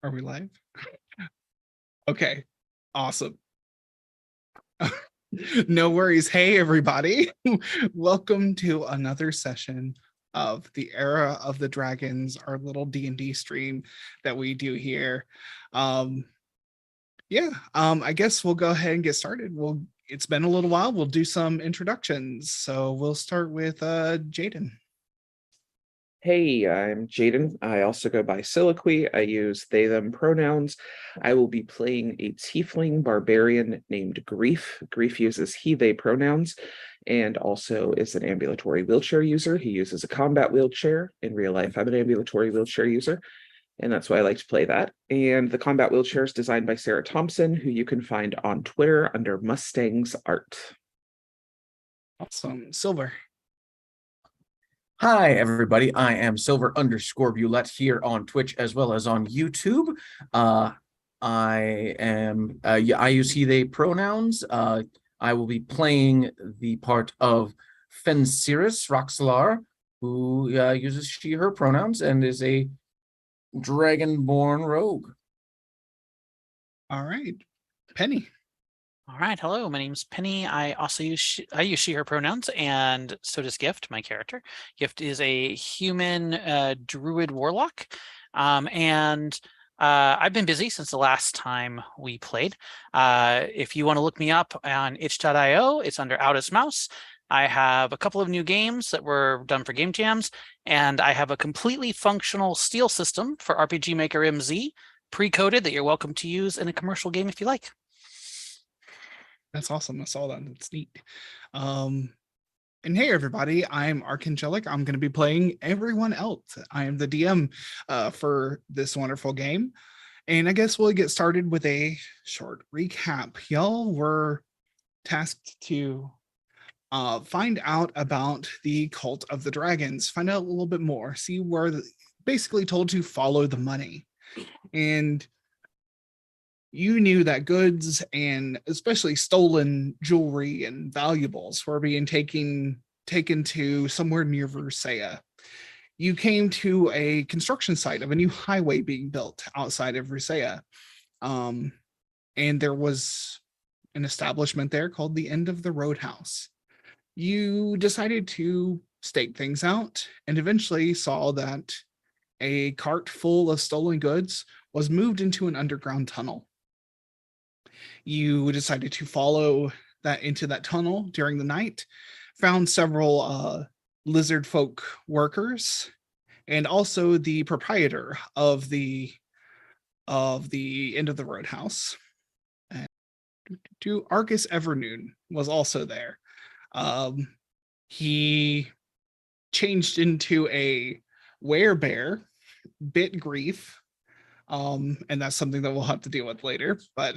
Are we live? Okay, awesome. No worries. Hey, everybody. Welcome to another session of the Era of the Dragons, our little D&D stream that we do here. I guess we'll go ahead and get started. It's been a little while. We'll do some introductions. So we'll start with Jaden. Hey, I'm Jaden. I also go by Soliloquy. I use they, them pronouns. I will be playing a tiefling barbarian named Grief. Grief uses he, they pronouns and also is an ambulatory wheelchair user. He uses a combat wheelchair. In real life, I'm an ambulatory wheelchair user, and that's why I like to play that. And the combat wheelchair is designed by Sarah Thompson, who you can find on Twitter under Mustangs Art. Awesome. Silver. Hi, everybody. I am Silver_Bulette here on Twitch as well as on YouTube. I use he, they pronouns. I will be playing the part of Fensiris Roxalar, who uses she, her pronouns and is a dragonborn rogue. All right. Penny. All right, hello, my name's Penny. I also use she, her pronouns, and so does Gift, my character. Gift is a human druid warlock, and I've been busy since the last time we played. If you want to look me up on itch.io, it's under Outis Mouse. I have a couple of new games that were done for game jams, and I have a completely functional steel system for RPG Maker MZ, pre-coded, that you're welcome to use in a commercial game if you like. That's awesome. I saw that. That's neat. And hey, everybody, I'm Archangelic. I'm going to be playing everyone else. I am the DM for this wonderful game. And I guess we'll get started with a short recap. Y'all were tasked to find out about the Cult of the Dragons, find out a little bit more, see where basically told to follow the money. And you knew that goods and especially stolen jewelry and valuables were being taken to somewhere near Versailles. You came to a construction site of a new highway being built outside of Versailles. And there was an establishment there called the End of the Roadhouse. You decided to stake things out and eventually saw that a cart full of stolen goods was moved into an underground tunnel. You decided to follow that into that tunnel during the night, found several lizard folk workers, and also the proprietor of the End of the Roadhouse. And Argus Evernoon was also there. He changed into a werebear, bit Grief, and that's something that we'll have to deal with later, but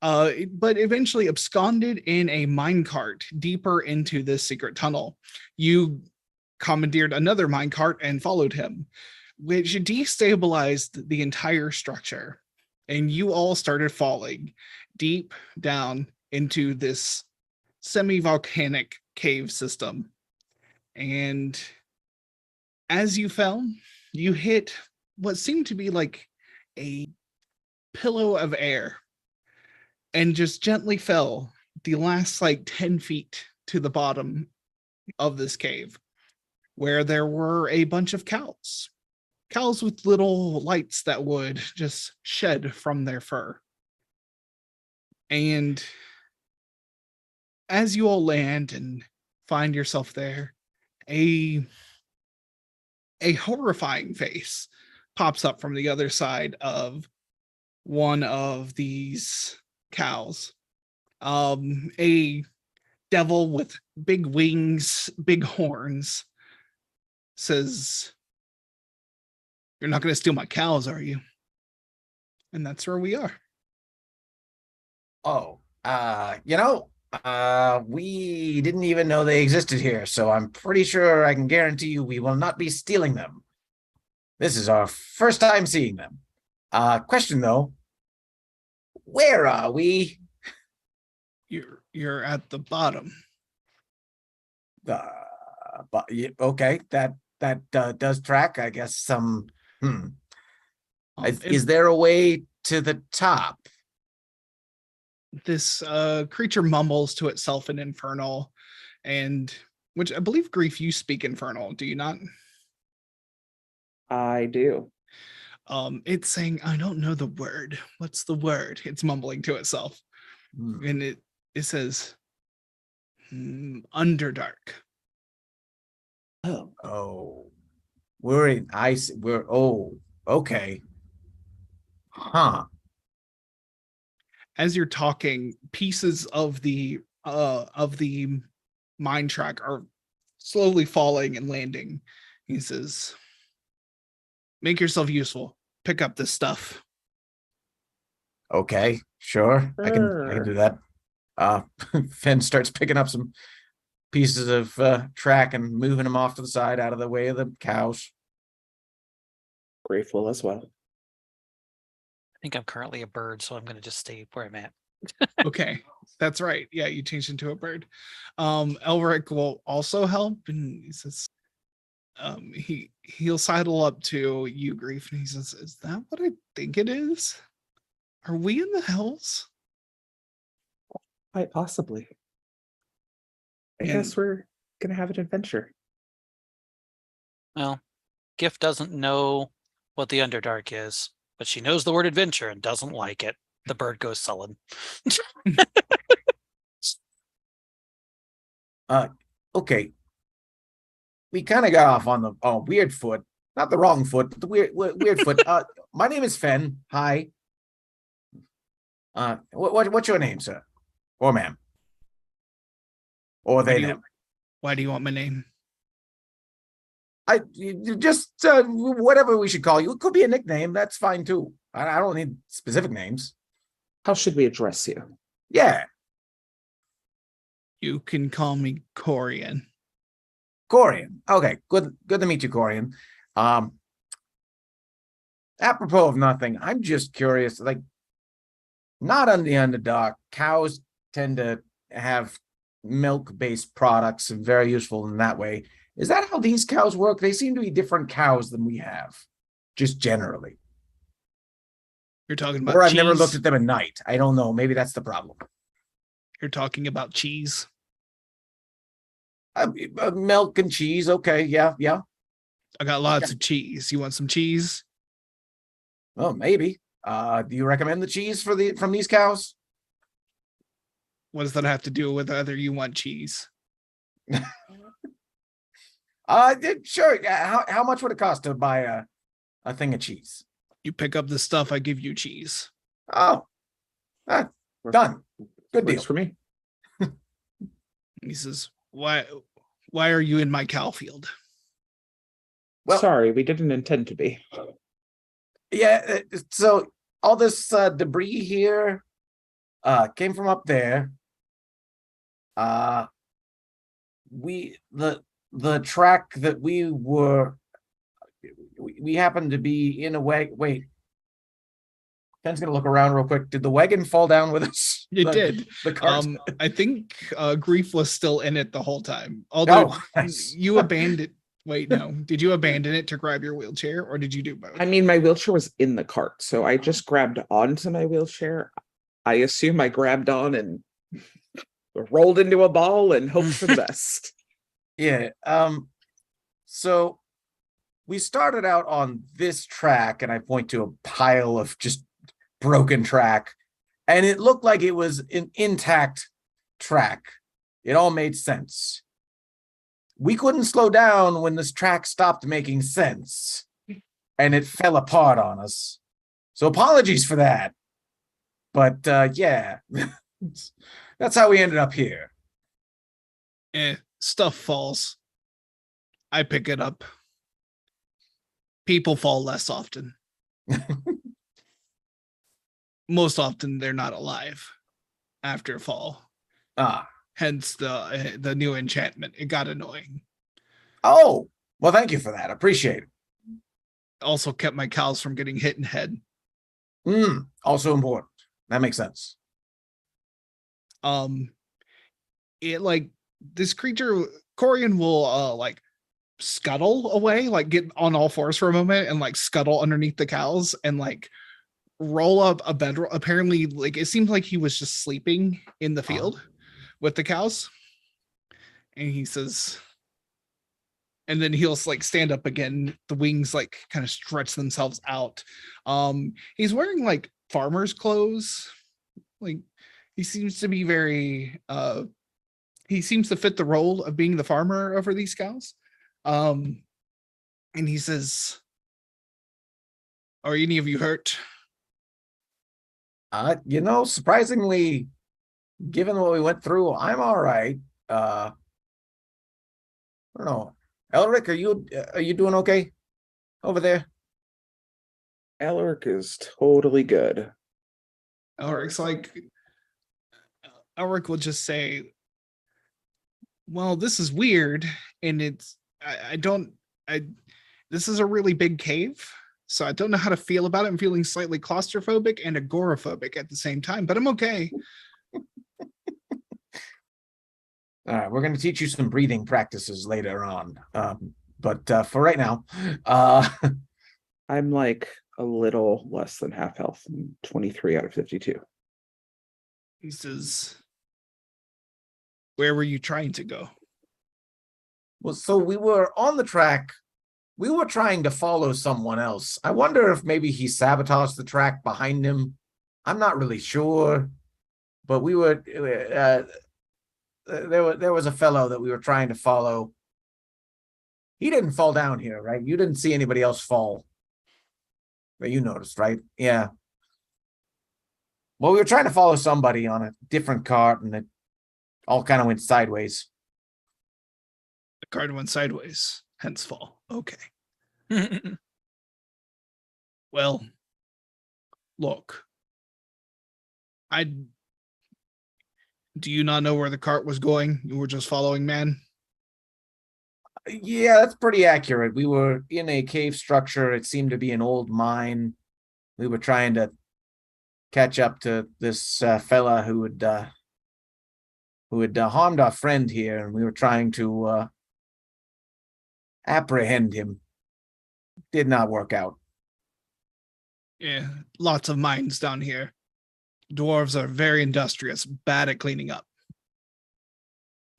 eventually absconded in a minecart deeper into this secret tunnel. You commandeered another minecart and followed him, which destabilized the entire structure. And you all started falling deep down into this semi-volcanic cave system. And as you fell, you hit what seemed to be like a pillow of air and just gently fell the last like 10 feet to the bottom of this cave, where there were a bunch of cows with little lights that would just shed from their fur. And as you all land and find yourself there, a horrifying face pops up from the other side of one of these cows. A devil with big wings, big horns, says, "You're not going to steal my cows, are you?" And that's where we are. Oh, we didn't even know they existed here, so I'm pretty sure I can guarantee you we will not be stealing them. This is our first time seeing them. Question though, where are we? You're at the bottom. But okay, that does track, I guess. That Is there a way to the top? This creature mumbles to itself in Infernal, and which I believe, Grief, you speak Infernal, do you not? I do. It's saying, I don't know the word. What's the word? It's mumbling to itself. Hmm. And it says underdark. Oh, Oh, we're in ice. Okay. Huh. As you're talking, pieces of the mine track are slowly falling and landing. He says, make yourself useful. Pick up this stuff. Okay, sure. I can sure. do that. Finn starts picking up some pieces of track and moving them off to the side out of the way of the cows. Grateful as well. I think I'm currently a bird, so I'm going to just stay where I'm at. Okay, that's right. Yeah, you changed into a bird. Elric will also help, and he says, he'll sidle up to you, Grief, and he says, "Is that what I think it is? Are we in the hills?" Quite possibly. I And- guess we're gonna have an adventure. Well, Gift doesn't know what the Underdark is, but she knows the word adventure and doesn't like it. The bird goes sullen. Okay. We kind of got off on the weird foot, not the wrong foot, but the weird foot. My name is Fen. Hi. What's your name, sir, or ma'am, or Why they do you, them? why do you want my name? You just whatever we should call you. It could be a nickname. That's fine too. I don't need specific names. How should we address you? Yeah, You can call me Corian. Corian. Okay, good to meet you, Corian. Apropos of nothing, I'm just curious. Like, not on the underdark, cows tend to have milk-based products and very useful in that way. Is that how these cows work? They seem to be different cows than we have, just generally. You're talking about Or I've cheese. never looked at them at night. I don't know. Maybe that's the problem. You're talking about cheese. Milk and cheese. Okay, yeah. I got lots Okay. of cheese. You want some cheese? Oh, maybe. Do you recommend the cheese from these cows? What does that have to do with whether you want cheese? Sure. How much would it cost to buy a thing of cheese? You pick up the stuff, I give you cheese. Oh, done. Good Works deal. for me. He says, why are you in my cow field? Well, Sorry, we didn't intend to be. yeah. So all this debris here came from up there. The track that we happened to be in a way. Wait, Ken's gonna look around real quick. Did the wagon fall down with us? It did. The cart. I think Grief was still in it the whole time. Although Nice. you abandoned. Wait, no. Did you abandon it to grab your wheelchair, or did you do both? I mean, my wheelchair was in the cart, so I just grabbed onto my wheelchair. I assume I grabbed on and rolled into a ball and hoped for the best. Yeah. So we started out on this track, and I point to a pile of just broken track, and it looked like it was an intact track. It all made sense. We couldn't slow down when this track stopped making sense, and it fell apart on us. So apologies for that. But yeah, that's how we ended up here. Stuff falls. I pick it up. People fall less often. Most often they're not alive after fall. Hence the new enchantment. It got annoying. Oh, well, thank you for that. Appreciate it. Also kept my cows from getting hit in the head. Also important. That makes sense. It like this creature, Corian will like scuttle away, like get on all fours for a moment and like scuttle underneath the cows and like roll up a bedroll. Apparently, like it seems like he was just sleeping in the field with the cows. And he says, and then he'll like stand up again. The wings like kind of stretch themselves out. He's wearing like farmer's clothes. Like he seems to be very he seems to fit the role of being the farmer over these cows. And he says, are any of you hurt? Surprisingly, given what we went through, I'm all right. I don't know. Elric, are you doing okay over there? Alaric is totally good. Elric's like, Elric will just say, well, this is weird. And it's, this is a really big cave. So I don't know how to feel about it. I'm feeling slightly claustrophobic and agoraphobic at the same time, but I'm okay. All right, we're going to teach you some breathing practices later on. But for right now, I'm like a little less than half health, 23 out of 52. He says, where were you trying to go? well, so we were on the track. We were trying to follow someone else. I wonder if maybe he sabotaged the track behind him. I'm not really sure, but we were. There was a fellow that we were trying to follow. He didn't fall down here, right? You didn't see anybody else fall. But you noticed, right? Yeah. Well, we were trying to follow somebody on a different cart, and it all kind of went sideways. The card went sideways, hence fall. Okay. Well, look. Do you not know where the cart was going? You were just following man? Yeah, that's pretty accurate. We were in a cave structure. It seemed to be an old mine. We were trying to catch up to this fella who had harmed our friend here, and we were trying to apprehend him. Did not work out. Yeah, lots of mines down here. Dwarves are very industrious, bad at cleaning up.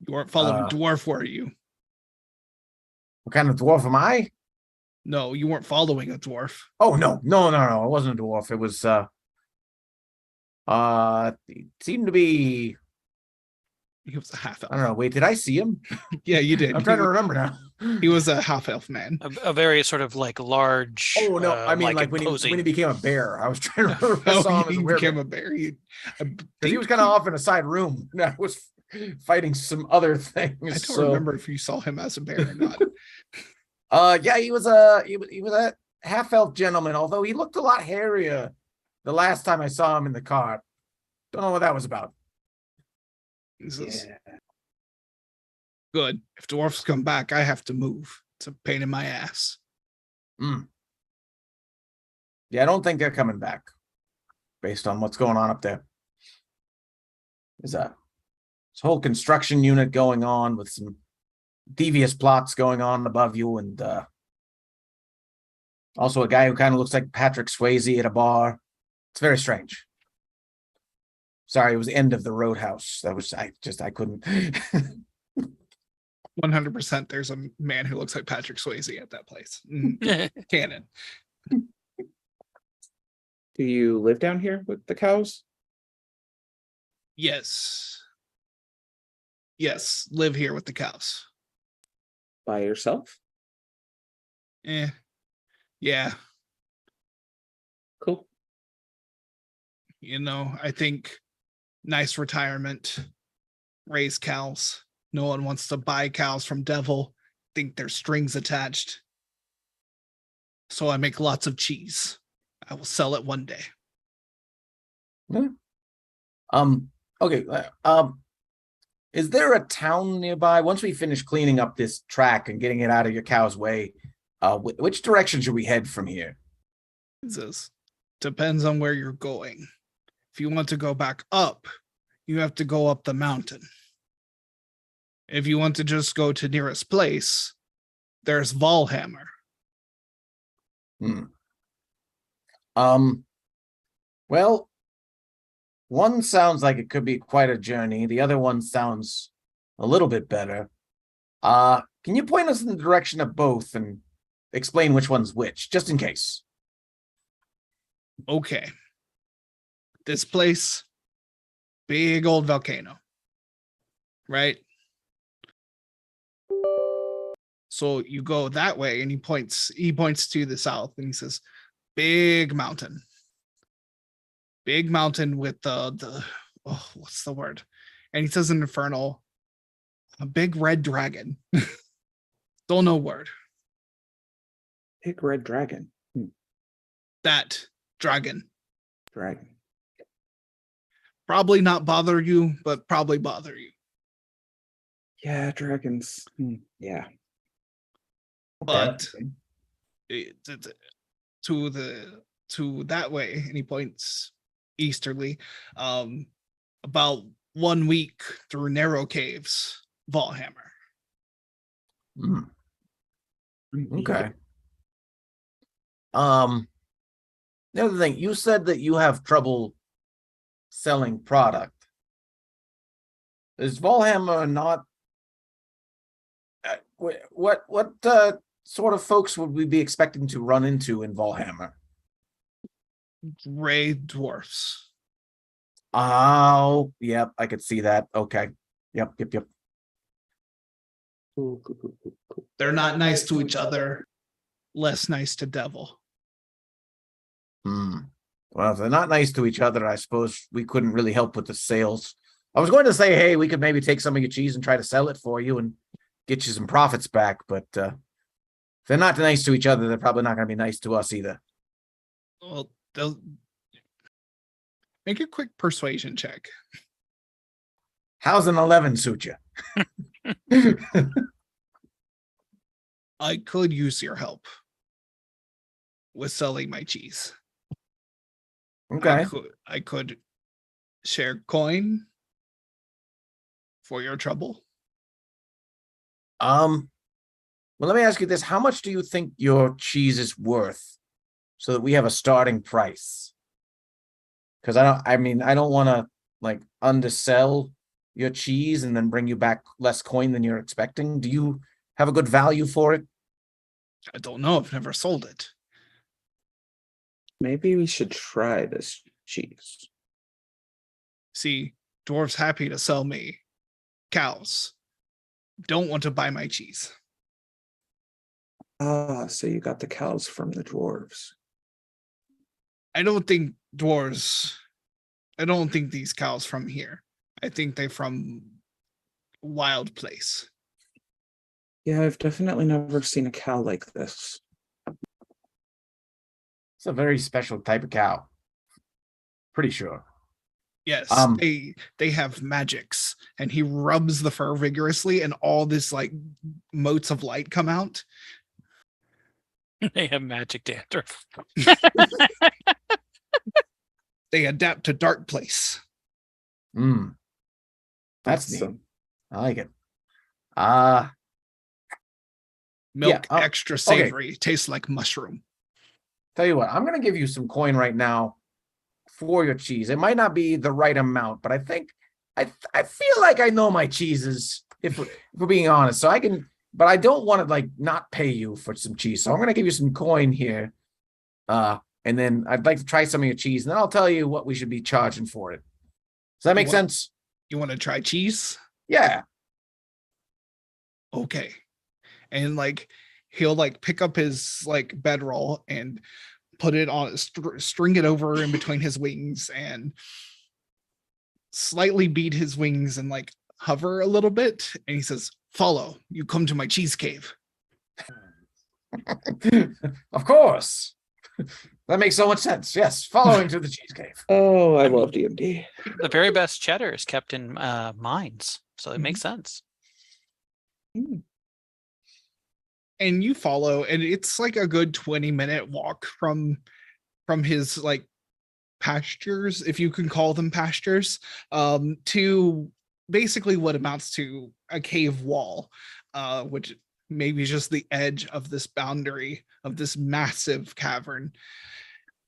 You weren't following dwarf, were you? What kind of dwarf am I? No, you weren't following a dwarf. Oh, no. It wasn't a dwarf. It was it seemed to be, He was a half elf. I don't know. Wait, did I see him? Yeah, you did. I'm trying to remember now. He was a half elf man. A very sort of like large. Oh no, I mean like when he became a bear. I was trying to remember if I saw him as a he became werewolf. a bear. He was kind of off in a side room. I was fighting some other things. I don't remember if you saw him as a bear or not. Yeah, he was a half elf gentleman, although he looked a lot hairier the last time I saw him in the car. Don't know what that was about. Good. If dwarfs come back, I have to move. It's a pain in my ass. Yeah, I don't think they're coming back based on what's going on up there. There's this whole construction unit going on with some devious plots going on above you, and also a guy who kind of looks like Patrick Swayze at a bar. It's very strange. Sorry, it was the end of the Roadhouse. I couldn't. 100% there's a man who looks like Patrick Swayze at that place. Canon. Do you live down here with the cows? Yes. Yes, live here with the cows. By yourself? Yeah. Cool. I think nice retirement, raise cows. No one wants to buy cows from Devil. Think there's strings attached. So I make lots of cheese. I will sell it one day. Yeah. Okay. Is there a town nearby? Once we finish cleaning up this track and getting it out of your cow's way, which direction should we head from here? It says, depends on where you're going. If you want to go back up, you have to go up the mountain. If you want to just go to nearest place, there's Valhammer. Well, one sounds like it could be quite a journey. The other one sounds a little bit better. Can you point us in the direction of both and explain which one's which, just in case? Okay. This place, big old volcano, right? So you go that way, and he points to the south, and he says, big mountain with the what's the word? And he says an infernal, a big red dragon. Don't know word. Big red dragon. That dragon. Dragon. Probably not bother you, but probably bother you. Yeah, dragons. Yeah. But to that way, and he points easterly, about 1 week through narrow caves, Valhammer. Okay. The other thing, you said that you have trouble selling product. Is Valhammer not? What sort of folks would we be expecting to run into in Valhammer? Gray dwarfs. Oh, yep, I could see that. Okay. Yep. Cool. They're not nice to each other, less nice to devil. Well, if they're not nice to each other, I suppose we couldn't really help with the sales. I was going to say, hey, we could maybe take some of your cheese and try to sell it for you and get you some profits back, but if they're not nice to each other, they're probably not going to be nice to us either. Well, they'll make a quick persuasion check. How's an 11 suit you? I could use your help with selling my cheese. Okay. I could share coin for your trouble. Well, let me ask you this. How much do you think your cheese is worth so that we have a starting price? Because I don't want to like undersell your cheese and then bring you back less coin than you're expecting. Do you have a good value for it? I don't know. I've never sold it. Maybe we should try this cheese. See, dwarves happy to sell me cows. Don't want to buy my cheese. So you got the cows from the dwarves. I don't think these cows from here. I think they're from wild place. Yeah, I've definitely never seen a cow like this. It's a very special type of cow. Pretty sure. Yes, they have magics, and he rubs the fur vigorously, and all this like motes of light come out. They have magic dandruff. They adapt to dark place. That's neat. I like it. Milk extra savory, tastes like mushroom. Tell you what, I'm gonna give you some coin right now for your cheese. It might not be the right amount, but I think I feel like I know my cheeses, if we're being honest. So I can, but I don't want to like not pay you for some cheese. So I'm gonna give you some coin here. And then I'd like to try some of your cheese, and then I'll tell you what we should be charging for it. Does that make sense? You want to try cheese? Yeah. Okay. And like he'll like pick up his like bedroll and put it on, string it over in between his wings, and slightly beat his wings and like hover a little bit. And he says, "Follow. You come to my cheese cave." Of course. That makes so much sense. Yes, following to the cheese cave. Oh, I love D&D. The very best cheddar is kept in mines, so it makes sense. And you follow, and it's like a good 20-minute walk from his like pastures, if you can call them pastures, to basically what amounts to a cave wall, which maybe just the edge of this boundary of this massive cavern.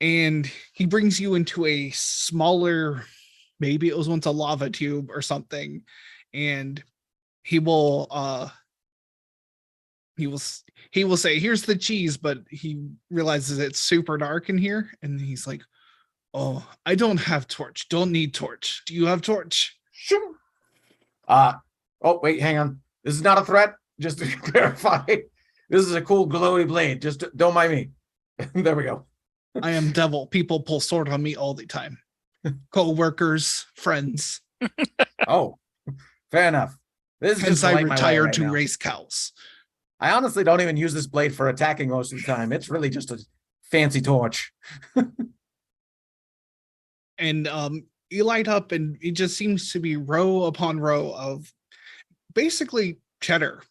And he brings you into a smaller, maybe it was once a lava tube or something, and he will he will say, here's the cheese, but he realizes it's super dark in here, and he's like, oh, I don't have torch, don't need torch, do you have torch? Sure. Oh, wait, hang on. This is not a threat. Just to clarify, this is a cool glowy blade. Just don't mind me. There we go. I am devil, people pull sword on me all the time, co-workers, friends, Oh, fair enough. This is hence just I light my way retired right to now. race cows. I honestly don't even use this blade for attacking most of the time. It's really just a fancy torch. And you light up, and it just seems to be row upon row of basically cheddar.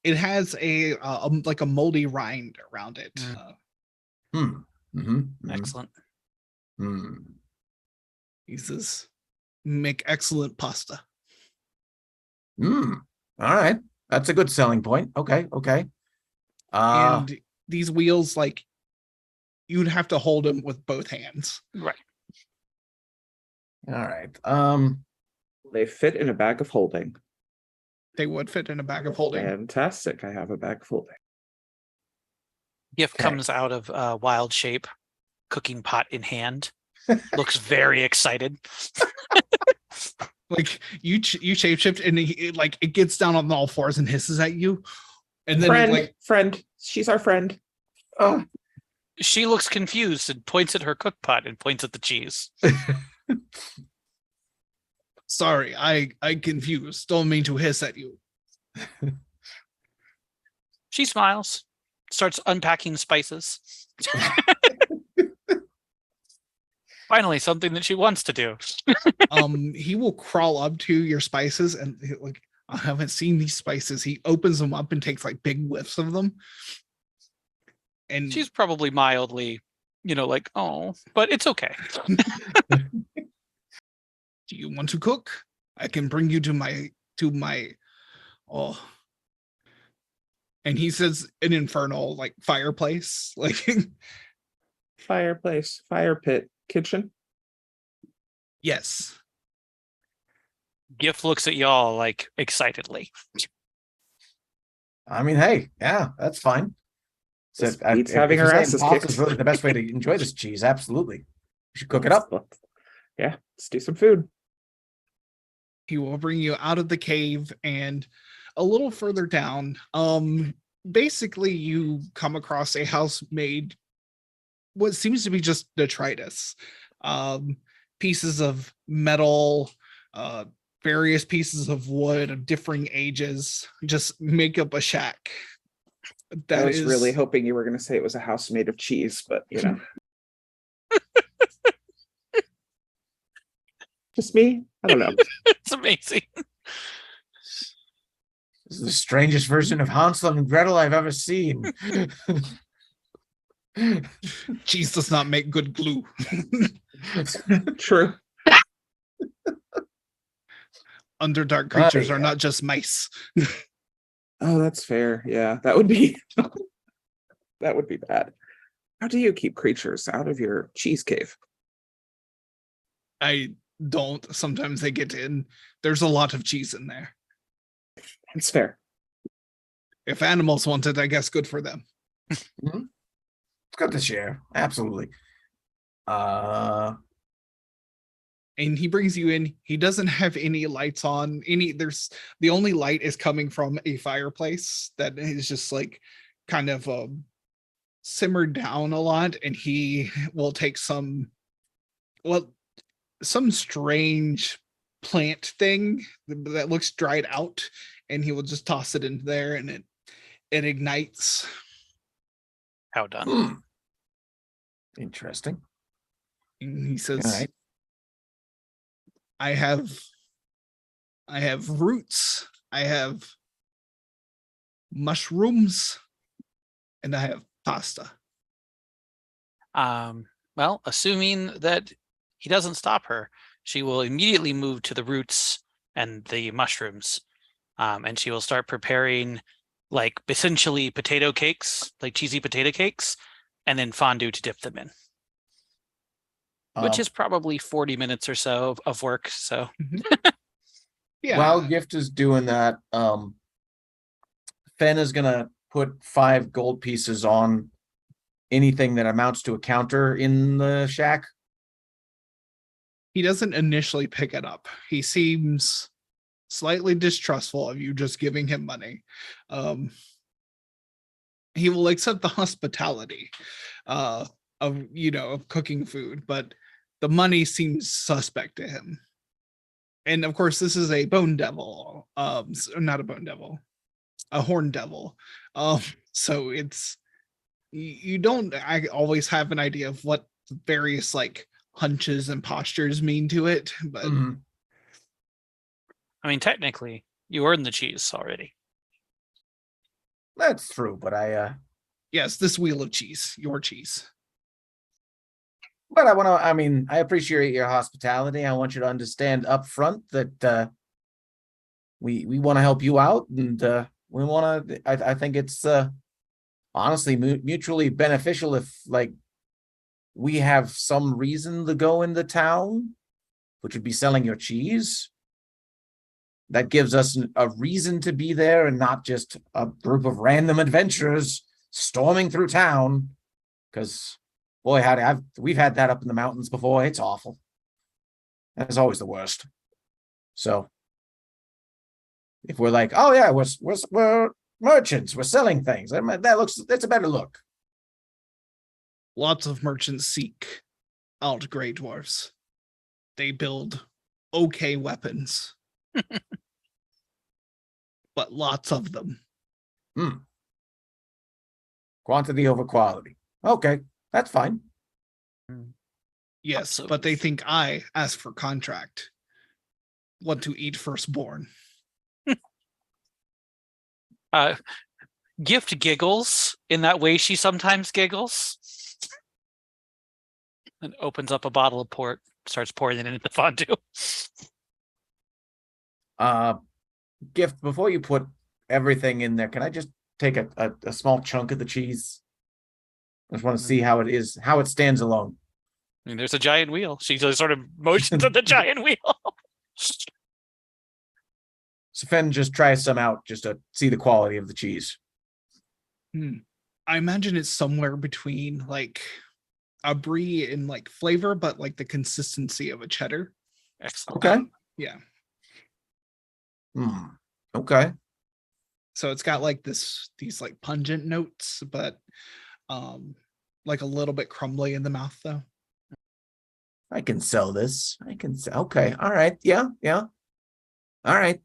It has a like a moldy rind around it. Excellent. He says, make excellent pasta. All right, that's a good selling point. Okay. And these wheels, like, you'd have to hold them with both hands. Right. All right. They fit in a bag of holding. They would fit in a bag of holding. Fantastic. I have a bag of holding. Gift Okay. comes out of wild shape, cooking pot in hand. Looks very excited. Like you shapeshift, and it gets down on all fours and hisses at you, and then Friend. She's our friend. Oh, She looks confused and points at her cook pot and points at the cheese. sorry, I confused. Don't mean to hiss at you. She smiles, starts unpacking spices. Finally, something that she wants to do. He will crawl up to your spices and I haven't seen these spices. He opens them up and takes like big whiffs of them. And She's probably mildly, like, oh, but it's okay. do you want to cook? I can bring you to my oh. And he says an infernal like fireplace, like fireplace, fire pit, kitchen. yes. Gift looks at y'all like excitedly. I mean, hey, yeah, that's fine. So This beats having our asses kicked. Is really the best way to enjoy this cheese. Absolutely, you should cook it up. Yeah, let's do some food. He will bring you out of the cave, and a little further down, basically you come across a house made what seems to be just detritus, pieces of metal, various pieces of wood of differing ages, just make up a shack. I was really hoping you were going to say it was a house made of cheese, but just me. I don't know. It's amazing. This is the strangest version of Hansel and Gretel I've ever seen. Cheese does not make good glue. True. Underdark creatures are not just mice. Oh, that's fair. Yeah, that would be bad. How do you keep creatures out of your cheese cave? I don't. Sometimes they get in. There's a lot of cheese in there. It's fair. If animals want it, I guess good for them. It's good to share. Absolutely. And he brings you in. He doesn't have any lights on. The only light is coming from a fireplace that is just like kind of simmered down a lot. And he will take some strange plant thing that looks dried out, and he will just toss it into there, and it ignites. How done? Interesting. And he says, All right. I have roots, I have mushrooms, and I have pasta. Well, assuming that he doesn't stop her, she will immediately move to the roots and the mushrooms. and she will start preparing like essentially potato cakes, like cheesy potato cakes, and then fondue to dip them in, which Um, is probably 40 minutes or so of work. So Yeah. While Gift is doing that, Fen is gonna put 5 gold pieces on anything that amounts to a counter in the shack. He doesn't initially pick it up. He seems slightly distrustful of you just giving him money. He will accept the hospitality of of cooking food, but the money seems suspect to him. And of course, this is a bone devil, not a bone devil, a horn devil. So it's you don't I always have an idea of what various like hunches and postures mean to it, but Mhm. I mean, technically, you earned the cheese already. That's true, but yes, this wheel of cheese, your cheese. but I mean, I appreciate your hospitality. I want you to understand up front that we want to help you out, and we want to. I think it's honestly mutually beneficial if like we have some reason to go in the town, which would be selling your cheese. That gives us a reason to be there and not just a group of random adventurers storming through town. Because, boy, howdy, we've had that up in the mountains before. It's awful. That's always the worst. So, if we're like, oh yeah, we're merchants, we're selling things, that's a better look. Lots of merchants seek out gray dwarfs. They build okay weapons, but lots of them. Quantity over quality. Okay, that's fine. Yes, So- but they think I ask for contract. Want to eat firstborn. Gift giggles in that way she sometimes giggles, and opens up a bottle of port, starts pouring it into the fondue. Gift, before you put everything in there, can I just take a small chunk of the cheese? I just want to see how it is, how it stands alone. I mean, there's a giant wheel. She just sort of motions at the giant wheel. So Fen just tries some out just to see the quality of the cheese. I imagine it's somewhere between like a brie in like flavor, but like the consistency of a cheddar. Excellent. Okay. Yeah. Okay. So it's got like these like pungent notes, but like a little bit crumbly in the mouth though. I can sell this. I can sell. Okay. All right. Yeah. Yeah. All right.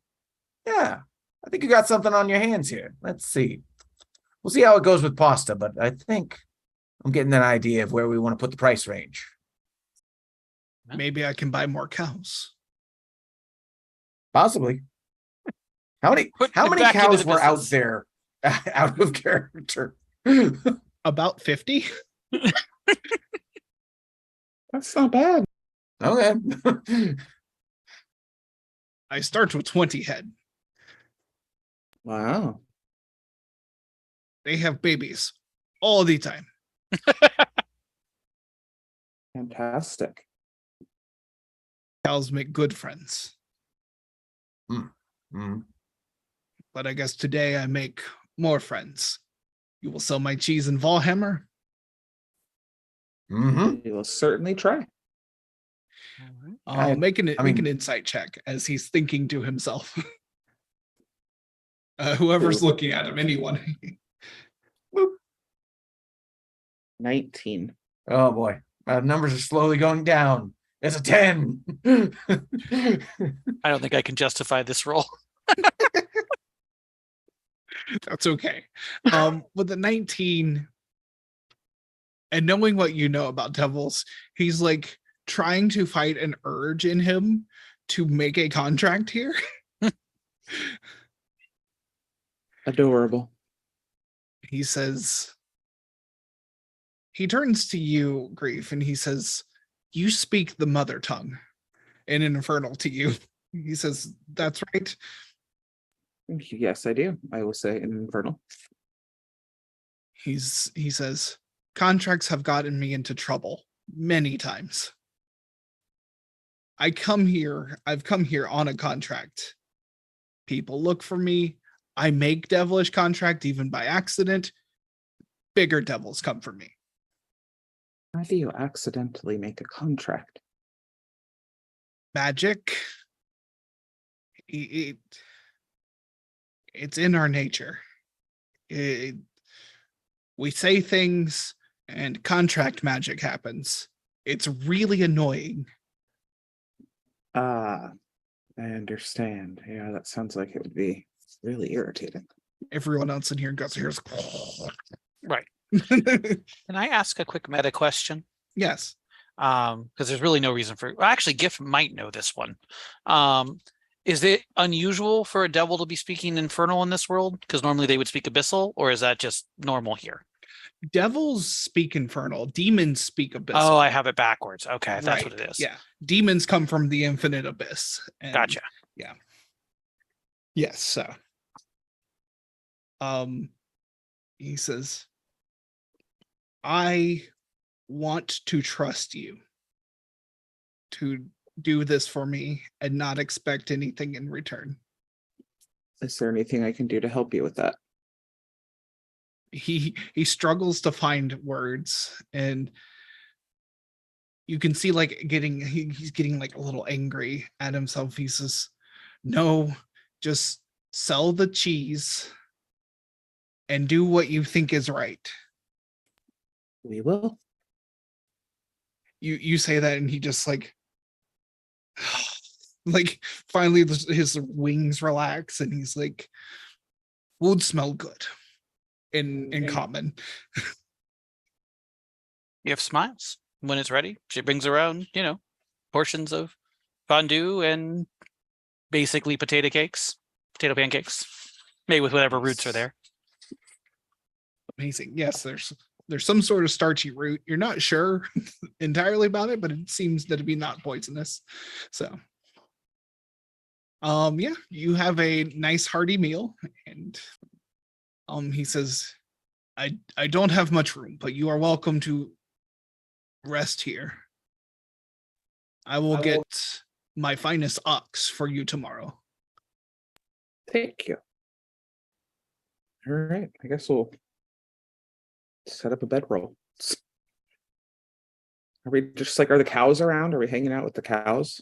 Yeah. I think you got something on your hands here. Let's see. We'll see how it goes with pasta, but I think I'm getting an idea of where we want to put the price range. Maybe I can buy more cows. Possibly. How many Put how it many back into cows the were out business. there out of character? About 50. That's not bad. Okay. I start with 20 head. Wow. They have babies all the time. Fantastic. Cows make good friends. Mm. But I guess today I make more friends. You will sell my cheese in Valhammer. Mhm. We will certainly try. Make an mean- insight check as he's thinking to himself. Whoever's looking at him, anyone. 19. Oh boy. Numbers are slowly going down. It's a 10. I don't think I can justify this roll. That's okay. With the 19 and knowing what you know about devils, he's like trying to fight an urge in him to make a contract here. Adorable. He says, he turns to you, Grief, and he says, you speak the mother tongue in an infernal to you. He says, that's right. Yes, I do. I will say in Infernal. He says, contracts have gotten me into trouble many times. I've come here on a contract. People look for me. I make devilish contract even by accident. Bigger devils come for me. How do you accidentally make a contract? Magic. It's in our nature. We say things and contract magic happens. It's really annoying. Ah, I understand. Yeah, that sounds like it would be really irritating. Everyone else in here goes, here's. Right. Can I ask a quick meta question? Yes. Because there's really no reason for. Well, actually, Gift might know this one. Is it unusual for a devil to be speaking infernal in this world? Because normally they would speak abyssal, or is that just normal here? Devils speak infernal. Demons speak abyssal. Oh, I have it backwards. Okay, that's what Right, it is. Yeah. Demons come from the infinite abyss. And Gotcha. Yeah. Yes. So. He says, I want to trust you to do this for me and not expect anything in return. Is there anything I can do to help you with that? He struggles to find words, and you can see like he's getting like a little angry at himself. He says, no, just sell the cheese and do what you think is right. We will. You say that, and he just like finally his wings relax, and he's like, would smell good in Okay. common. Gift smiles when it's ready. She brings around, portions of fondue and basically potato pancakes, made with whatever roots are there. Amazing. Yes, there's some sort of starchy root. You're not sure entirely about it, but it seems to be not poisonous. So yeah, you have a nice hearty meal, and he says, I don't have much room, but you are welcome to rest here. I will get my finest ox for you tomorrow. Thank you. All right, I guess we'll set up a bedroll. Are we just like, are the cows around? Are we hanging out with the cows?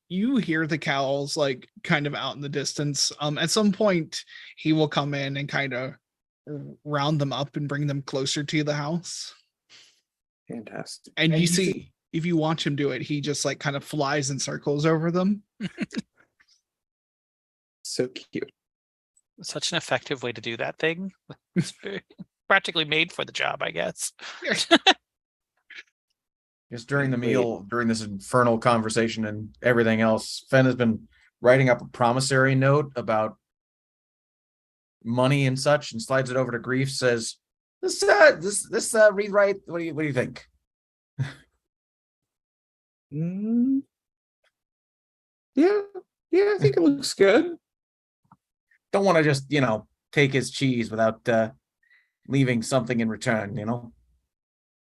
You hear the cows like kind of out in the distance. At some point he will come in and kind of round them up and bring them closer to the house. Fantastic. And you see, if you watch him do it, he just like kind of flies in circles over them. So cute. Such an effective way to do that thing. It's practically made for the job, I guess. Just during the meal, during this infernal conversation and everything else, Fen has been writing up a promissory note about money and such, and slides it over to Grief. Says, "This rewrite. What do you think?" Yeah, I think it looks good. Don't want to just take his cheese without leaving something in return.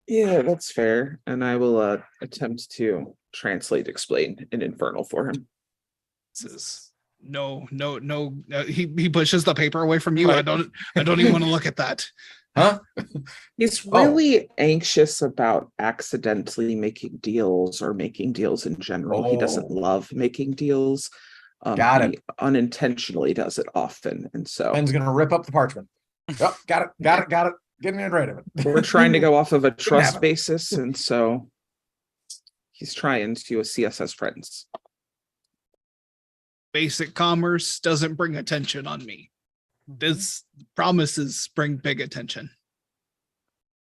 Yeah, that's fair. And I will attempt to explain in Infernal for him. Says, no. He pushes the paper away from you. Right. I don't even want to look at that. Huh? He's really anxious about accidentally making deals or making deals in general. He doesn't love making deals. Got he it. Unintentionally does it often. And so Fen's gonna rip up the parchment. Oh, got it. Getting rid of it. we're trying to go off of a trust basis. And so he's trying to see us as friends. Basic commerce doesn't bring attention on me. This promises bring big attention.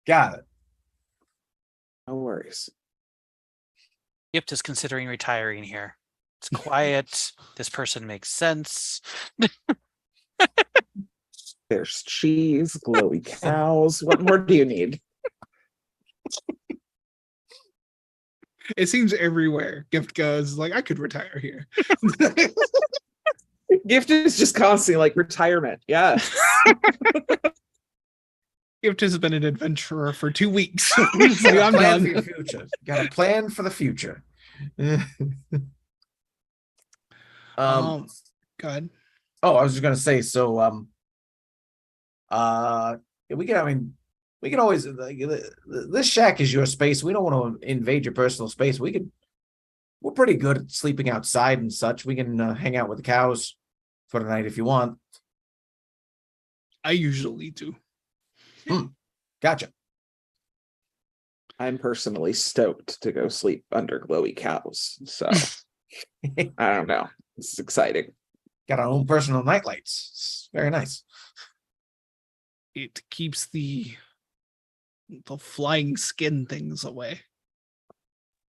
Got it. No worries. Gift is considering retiring here. It's quiet. This person makes sense. There's cheese, glowy cows. What more do you need? It seems everywhere Gift goes like, I could retire here. Gift is just constantly like retirement. Yeah. Gift has been an adventurer for 2 weeks. You So gotta I'm plan for done. your future. You gotta plan for the future. Go ahead. Oh, I was just gonna say, so yeah, we can, I mean, we can always like, this shack is your space. We don't want to invade your personal space. We're pretty good at sleeping outside and such. We can hang out with the cows for the night if you want. I usually do. Gotcha. I'm personally stoked to go sleep under glowy cows. So I don't know. This is exciting. Got our own personal nightlights. It's very nice. It keeps the flying skin things away.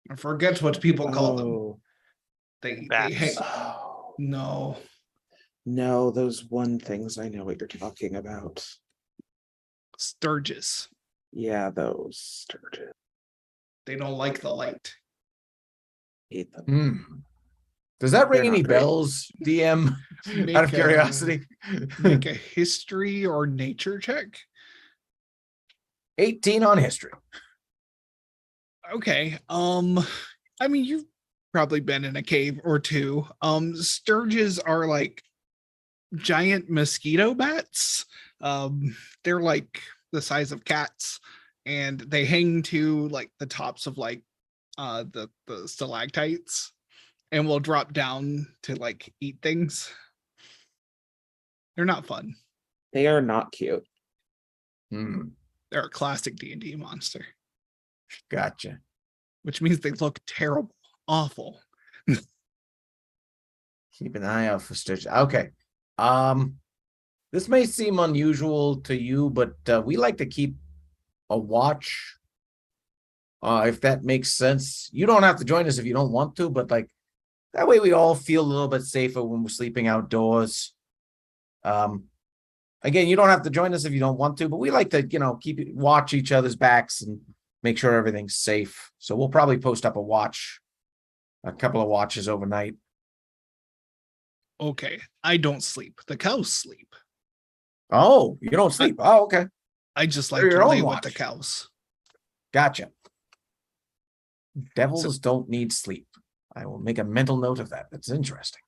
I forget what people call them. Oh, They Bats. hang. oh, No, no, those one things I know what you're talking about. sturges. Yeah, those sturgeon. They don't like the light. Hate them. Hmm. Does that ring They're any not great. bells, DM? Make Out of a- curiosity. Make a history or nature check. 18 on history. Okay. I mean, you've probably been in a cave or two. Sturges are like giant mosquito bats. They're like the size of cats, and they hang to like the tops of like the stalactites, and will drop down to like eat things. They're not fun. They are not cute. Hmm. They're a classic D&D monster, Gotcha. which means they look terrible, awful. Keep an eye out for Stitch. Okay. This may seem unusual to you, but we like to keep a watch. If that makes sense. You don't have to join us if you don't want to, but like that way we all feel a little bit safer when we're sleeping outdoors. Again, you don't have to join us if you don't want to, but we like to, watch each other's backs and make sure everything's safe. So we'll probably post up a couple of watches overnight. Okay, I don't sleep. The cows sleep. Oh, you don't sleep. Oh, okay. I just They're like your to own lay with the watch. cows. Gotcha. Devils don't need sleep. I will make a mental note of that. That's interesting.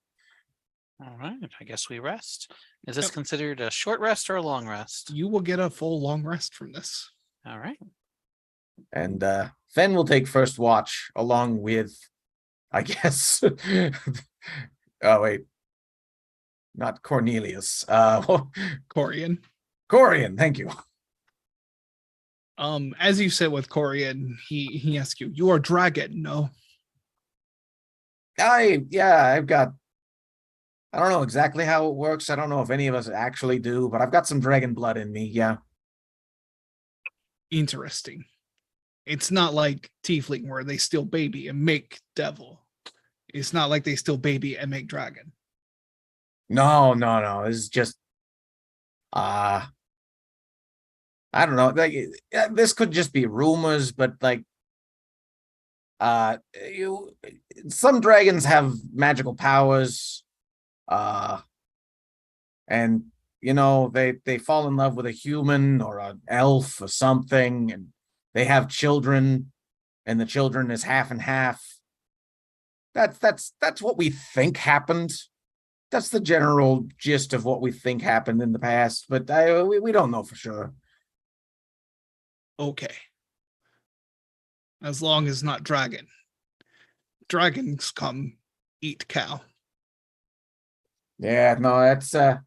All right, I guess we rest. Is this Yep. considered a short rest or a long rest? You will get a full long rest from this. All right. And Fen will take first watch along with, I guess. Oh, wait. Not Cornelius. Corian. Corian, thank you. As you sit with Corian, he asks you, "You are dragon, no?" I've got, I don't know exactly how it works. I don't know if any of us actually do, but I've got some dragon blood in me, yeah. Interesting. It's not like tiefling where they steal baby and make devil. It's not like they steal baby and make dragon. No. This is just I don't know. Like this could just be rumors, but like some dragons have magical powers. And they fall in love with a human or an elf or something, and they have children, and the children is half and half. That's what we think happened. That's the general gist of what we think happened in the past, but we don't know for sure. Okay. As long as not dragon. Dragons come eat cow. Yeah, no, that's that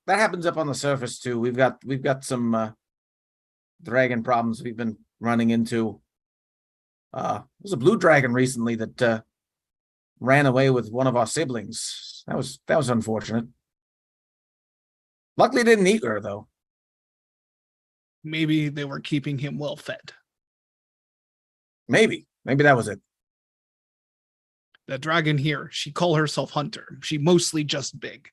happens up on the surface too. We've got some dragon problems we've been running into. There's a blue dragon recently that ran away with one of our siblings. That was unfortunate. Luckily didn't eat her though. Maybe they were keeping him well fed. Maybe that was it. The dragon here, she call herself Hunter. She mostly just big.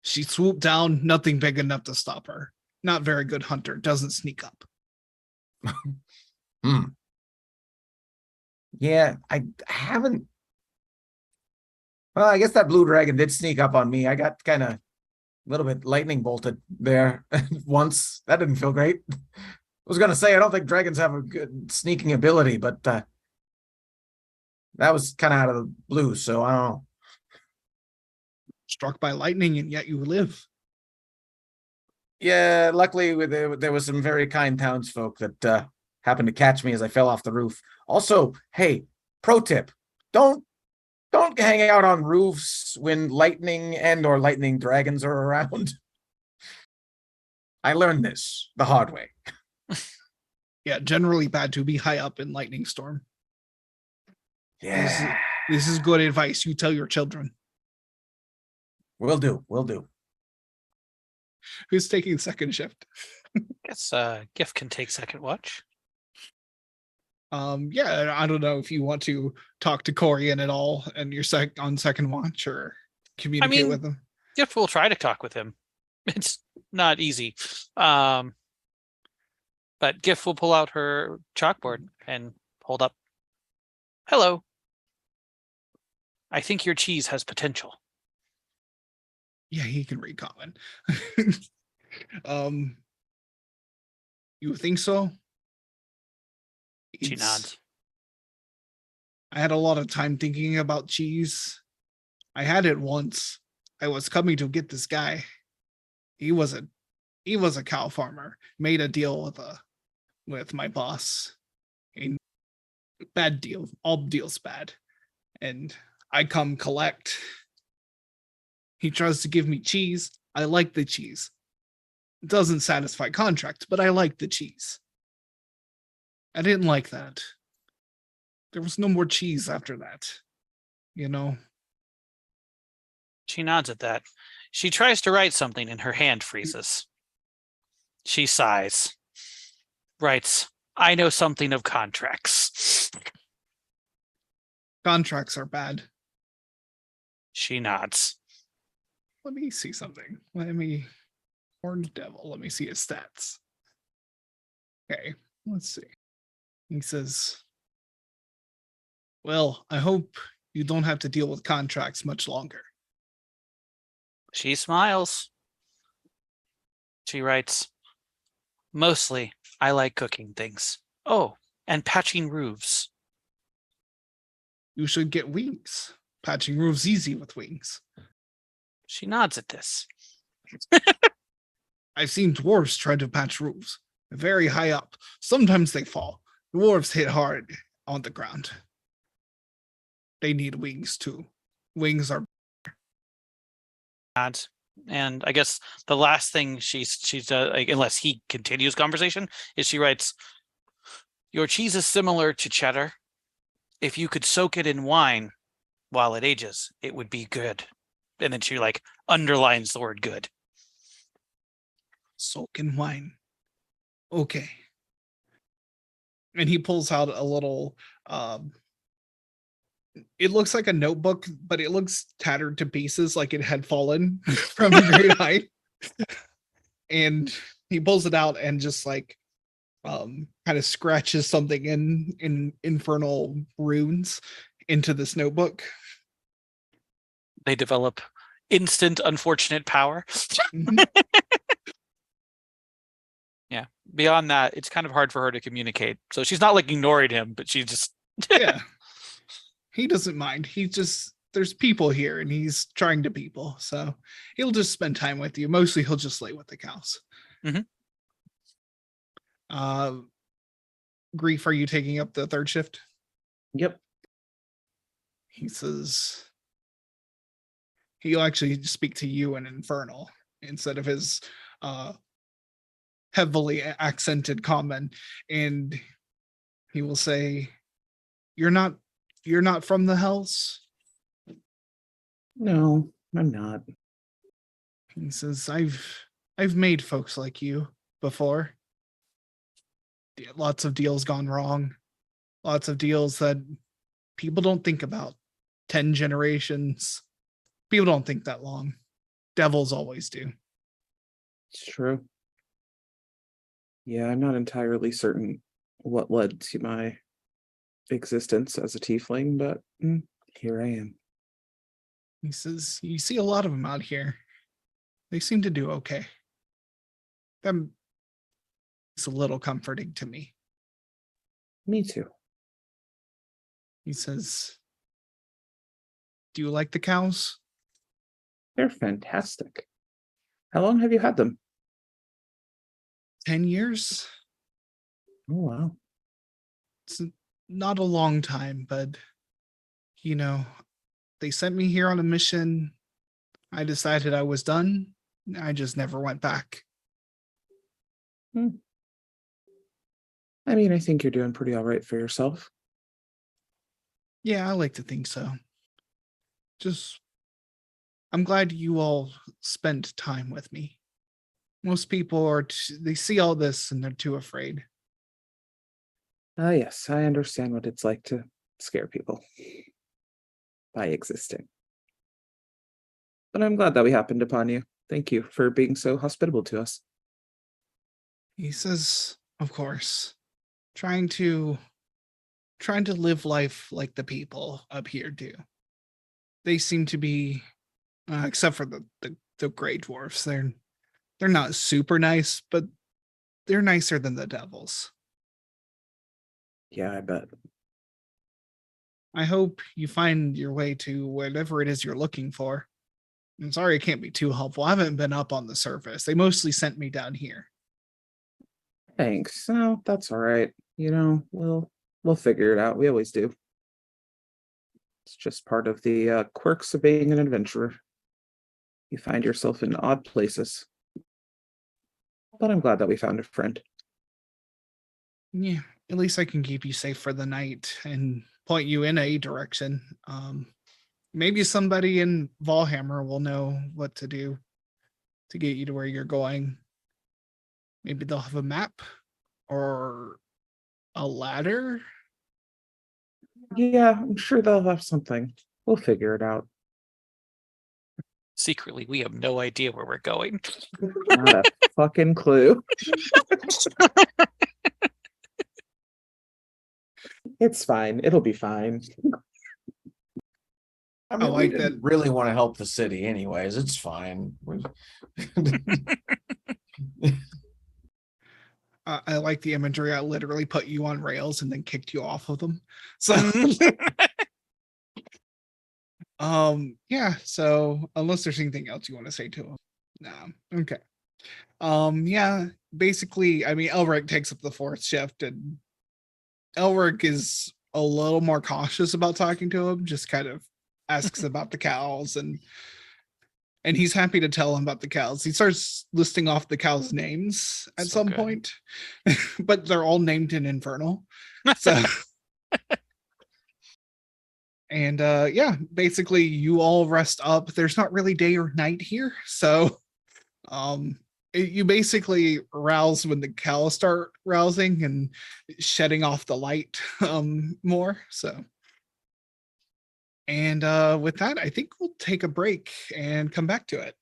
She swooped down, nothing big enough to stop her. Not very good hunter, doesn't sneak up. Yeah, I haven't. Well, I guess that blue dragon did sneak up on me. I got kind of a little bit lightning bolted there once. That didn't feel great. I was gonna say I don't think dragons have a good sneaking ability, but that was kind of out of the blue, so I don't know. Struck by lightning, and yet you live. Yeah, luckily there was some very kind townsfolk that happened to catch me as I fell off the roof. Also, hey, pro tip: don't hang out on roofs when lightning and or lightning dragons are around. I learned this the hard way. Yeah, generally bad to be high up in lightning storm. Yeah, This is good advice. You tell your children. will do. Will do. Who's taking second shift? Guess Gift can take second watch. Yeah, I don't know if you want to talk to Corian at all and you're on second watch or communicate with him. Gift will try to talk with him. It's not easy. But Gift will pull out her chalkboard and hold up. Hello. I think your cheese has potential. Yeah, he can read common. You think so? She It's- nods. I had a lot of time thinking about cheese. I had it once. I was coming to get this guy. He was a cow farmer. Made a deal with my boss. A bad deal. All deals bad. And I come collect. He tries to give me cheese. I like the cheese. It doesn't satisfy contract, but I like the cheese. I didn't like that. There was no more cheese after that. You know? She nods at that. She tries to write something and her hand freezes. She sighs. Writes, I know something of contracts. Contracts are bad. She nods. Let me see something. Horned Devil. Let me see his stats. Okay, let's see. He says, well, I hope you don't have to deal with contracts much longer. She smiles. She writes, mostly, I like cooking things. Oh, and patching roofs. You should get wings. Patching roofs easy with wings. She nods at this. I've seen dwarves try to patch roofs. Very high up. Sometimes they fall. Dwarves hit hard on the ground. They need wings too. Wings are Nods. And I guess the last thing she's like, unless he continues conversation, is she writes, your cheese is similar to cheddar. If you could soak it in wine while it ages, it would be good. And then she like underlines the word good. soak in wine. Okay. And he pulls out a little it looks like a notebook, but it looks tattered to pieces like it had fallen from a great height. And he pulls it out and just like kind of scratches something in infernal runes into this notebook. They develop instant unfortunate power. Mhm. Yeah. Beyond that, it's kind of hard for her to communicate. So she's not like ignoring him, but she just Yeah. He doesn't mind. He just there's people here and he's trying to people. So he'll just spend time with you. Mostly he'll just lay with the cows. Mhm. Grief, are you taking up the third shift? Yep. He says he'll actually speak to you in infernal instead of his heavily accented common, and he will say, you're not from the hells? No, I'm not. He says, I've made folks like you before. Lots of deals gone wrong. Lots of deals that people don't think about. 10 generations. People don't think that long. Devils always do. It's true. Yeah, I'm not entirely certain what led to my existence as a tiefling, but here I am. He says, you see a lot of them out here. They seem to do okay. It's a little comforting to me. Me too. He says, do you like the cows? They're fantastic. How long have you had them? 10 years? Oh, wow. It's not a long time, but, you know, they sent me here on a mission. I decided I was done. I just never went back. I mean, I think you're doing pretty all right for yourself. Yeah, I like to think so. I'm glad you all spent time with me. Most people they see all this and they're too afraid. Yes, I understand what it's like to scare people by existing. But I'm glad that we happened upon you. Thank you for being so hospitable to us. He says, of course, trying to live life like the people up here do. They seem to be, except for the gray dwarfs, they're not super nice, but they're nicer than the devils. Yeah, I bet. I hope you find your way to whatever it is you're looking for. I'm sorry it can't be too helpful. I haven't been up on the surface. They mostly sent me down here. Thanks. No, that's all right. We'll figure it out. We always do. It's just part of the quirks of being an adventurer. You find yourself in odd places. But I'm glad that we found a friend. Yeah, at least I can keep you safe for the night and point you in a direction. Maybe somebody in Valhammer will know what to do to get you to where you're going. Maybe they'll have a map or a ladder. Yeah, I'm sure they'll have something. We'll figure it out. Secretly, we have no idea where we're going. Not a fucking clue. It's fine. It'll be fine. I mean, like we didn't really want to help the city anyways. It's fine. I like the imagery. I literally put you on rails and then kicked you off of them. So, yeah. So, unless there's anything else you want to say to him, no. Okay. Yeah. Basically, I mean, Elric takes up the fourth shift, and Elric is a little more cautious about talking to him. Just kind of asks about the cows, and he's happy to tell him about the cows. He starts listing off the cows' names at So some good. point, but they're all named in Infernal. So, and yeah, basically you all rest up. There's not really day or night here, so you basically rouse when the cows start rousing and shedding off the light more. So, and with that, I think we'll take a break and come back to it.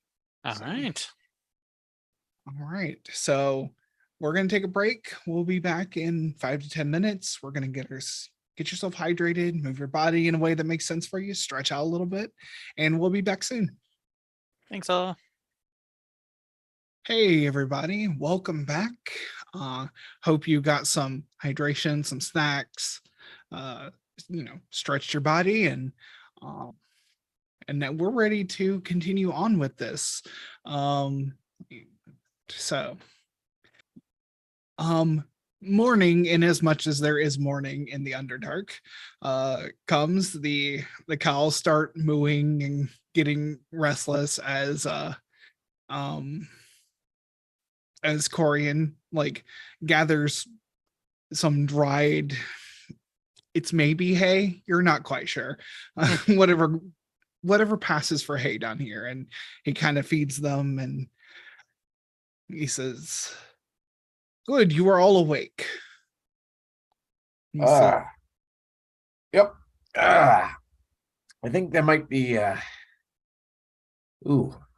All So- right. All right. So we're going to take a break. We'll be back in 5 to 10 minutes. We're going to get yourself hydrated, move your body in a way that makes sense for you, stretch out a little bit, and we'll be back soon. Thanks, all. Hey, everybody. Welcome back. Hope you got some hydration, some snacks, stretched your body, and that we're ready to continue on with this. Morning, in as much as there is morning in the Underdark, comes. The cows start mooing and getting restless as Corian gathers some dried, it's maybe hay, you're not quite sure, whatever passes for hay down here, and he kind of feeds them, and he says, good, you are all awake. He said, Yep. I think there might be I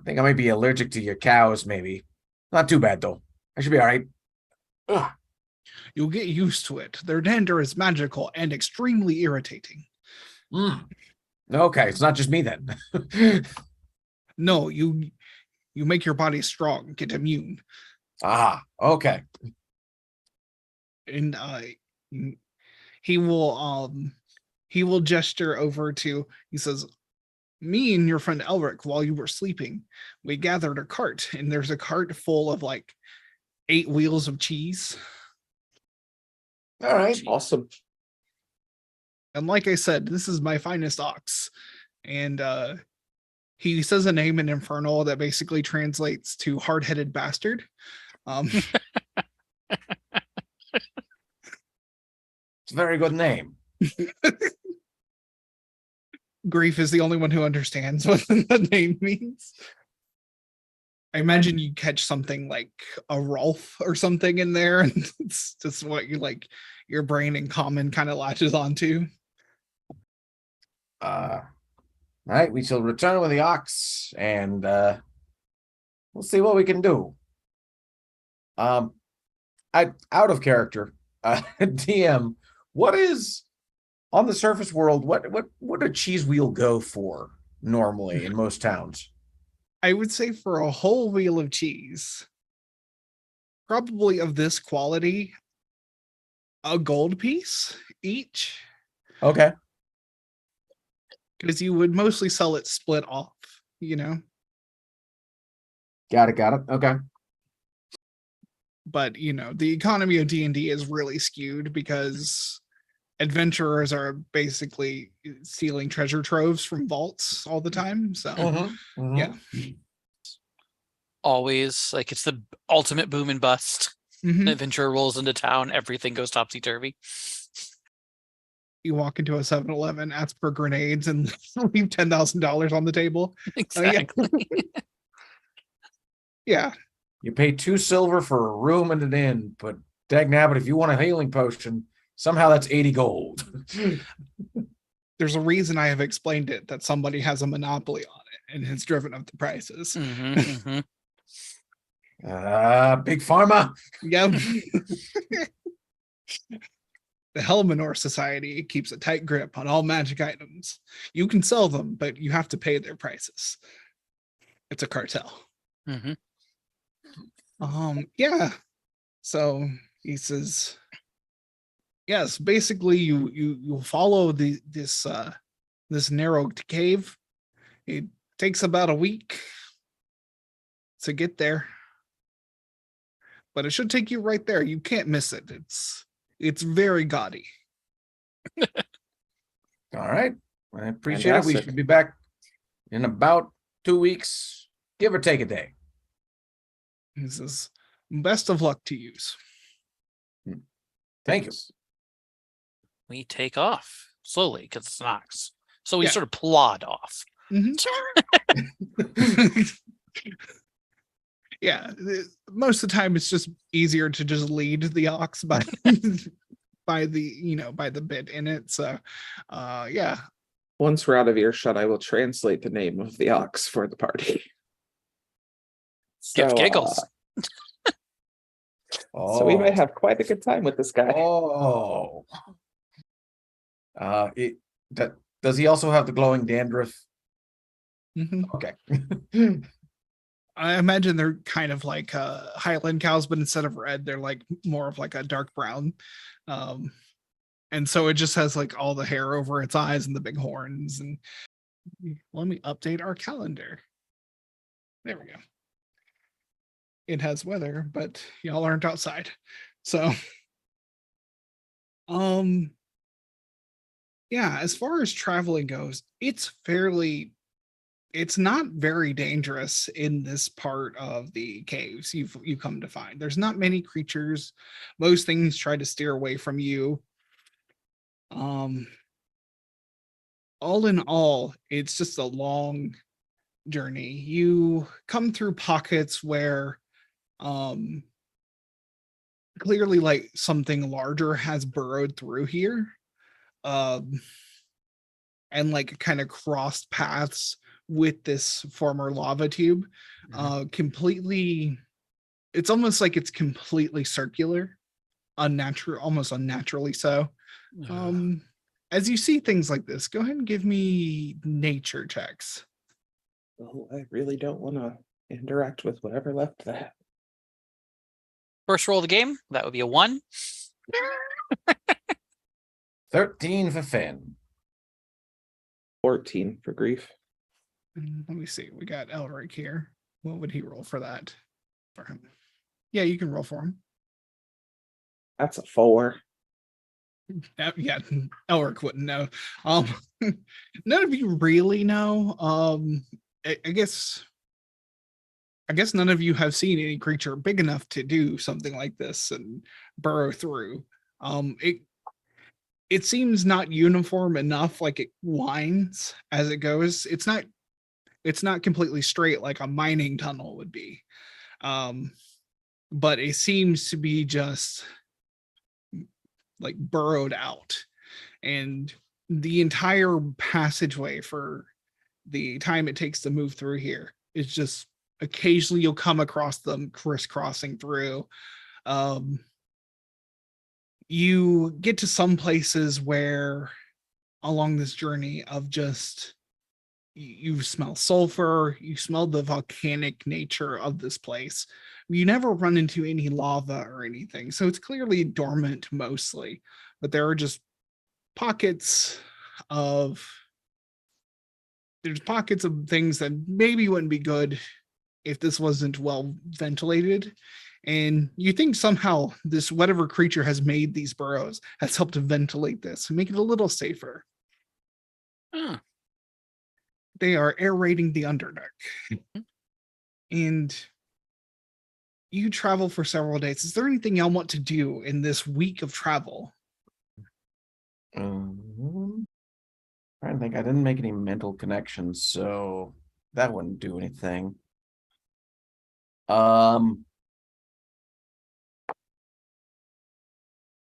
think I might be allergic to your cows, maybe. Not too bad though. I should be all right. You'll get used to it. Their dander is magical and extremely irritating. Okay, it's not just me then. No, you make your body strong, get immune. Okay. And he will gesture over to, he says, me and your friend Elric, while you were sleeping, we gathered a cart, and there's a cart full of like 8 wheels of cheese. All right. Awesome. And like I said, this is my finest ox. And he says a name in Infernal that basically translates to hard-headed bastard. It's a very good name. Grief is the only one who understands what the name means. I imagine you catch something like a Rolf or something in there, and it's just what you like, your brain in common kind of latches onto. Right, we shall return with the ox, and we'll see what we can do. Out of character, DM, what is on the surface world? What would a cheese wheel go for normally in most towns? I would say for a whole wheel of cheese, probably of this quality, a gold piece each, Okay, because you would mostly sell it split off, you know. got it. Okay. But you know, the economy of D&D is really skewed because adventurers are basically stealing treasure troves from vaults all the time. So yeah. Always like it's the ultimate boom and bust. Mhm. The adventurer rolls into town, everything goes topsy-turvy. You walk into a 7-Eleven, ask for grenades, and leave $10,000 on the table. Exactly. Yeah. You pay 2 silver for a room and an inn, but dagnabbit, if you want a healing potion, somehow that's 80 gold. There's a reason I have explained it, that somebody has a monopoly on it and has driven up the prices. Big pharma. Yep. The Helminor Society keeps a tight grip on all magic items. You can sell them, but you have to pay their prices. It's a cartel. Yeah. So he says, yes, basically you follow this narrow cave. It takes about a week to get there, but it should take you right there. You can't miss it. It's very gaudy. All right, I appreciate it. We Fantastic. should be back in about 2 weeks, give or take a day. He says, best of luck to you. Thank you. We take off slowly because it's an ox. So we Yeah. sort of plod off. Yeah, most of the time it's just easier to just lead the ox by by the bit in it. So yeah. Once we're out of earshot, I will translate the name of the ox for the party. Gift giggles. So we might have quite a good time with this guy. Does he also have the glowing dandruff? Okay. I imagine they're kind of like Highland cows, but instead of red, they're like more of like a dark brown. And so it just has like all the hair over its eyes and the big horns. And let me update our calendar. There we go. It has weather, but y'all aren't outside. So yeah, as far as traveling goes, it's not very dangerous in this part of the caves. You come to find there's not many creatures. Most things try to steer away from you. All in all, it's just a long journey. You come through pockets where clearly like something larger has burrowed through here, and like kind of crossed paths with this former lava tube. Completely, it's almost like it's completely circular. unnatural, almost unnaturally so. As you see things like this, go ahead and give me nature checks. Oh, I really don't want to interact with whatever left that. First roll of the game, that would be a 1. 13 for Finn. 14 for grief. Let me see. We got Elric here. What would he roll for that? For him? Yeah, you can roll for him. That's a 4. Yeah, Elric wouldn't know. None of you really know. I guess none of you have seen any creature big enough to do something like this and burrow through. It seems not uniform enough, like it winds as it goes. It's not completely straight like a mining tunnel would be. But it seems to be just like burrowed out, and the entire passageway for the time it takes to move through here is just occasionally you'll come across them crisscrossing through. You get to some places where along this journey of just you smell sulfur, you smell the volcanic nature of this place. You never run into any lava or anything, so it's clearly dormant mostly, but there are just pockets of things that maybe wouldn't be good if this wasn't well ventilated. And you think somehow this whatever creature has made these burrows has helped to ventilate this and make it a little safer. Huh. They are aerating the Underdark. And you travel for several days. Is there anything y'all want to do in this week of travel? I think I didn't make any mental connections, so that wouldn't do anything.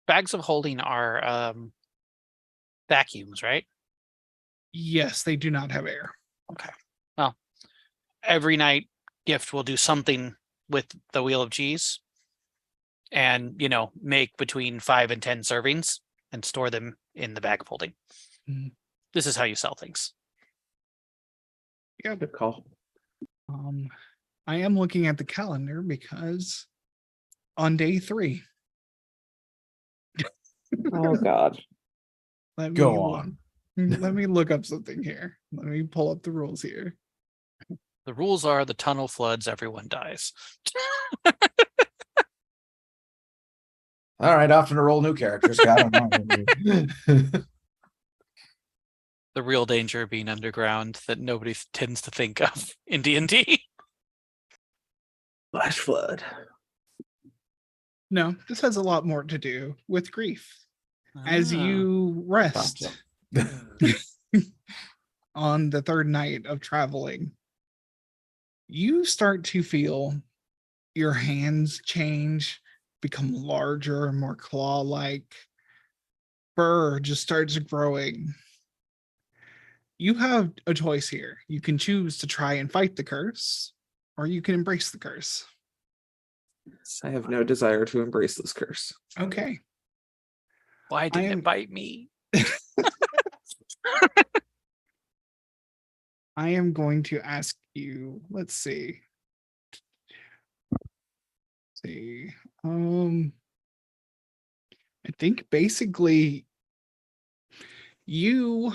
Bags of holding are vacuums, right? Yes, they do not have air. Okay. Well, every night Gift will do something with the wheel of cheese and, make between 5 and 10 servings and store them in the bag of holding. Mhm. This is how you sell things. Yeah, good call. I am looking at the calendar because on day 3. Oh God. Let me Go on. Let me look up something here. Let me pull up the rules here. The rules are the tunnel floods, everyone dies. All right, off to roll new characters. God, The real danger of being underground that nobody tends to think of in D&D. Flash flood. No, this has a lot more to do with grief. As you rest on the 3rd night of traveling, you start to feel your hands change, become larger, more claw-like. Fur just starts growing. You have a choice here. You can choose to try and fight the curse, or you can embrace the curse. I have no desire to embrace this curse. Okay. Why didn't it bite me? I am going to ask you, let's see. I think basically you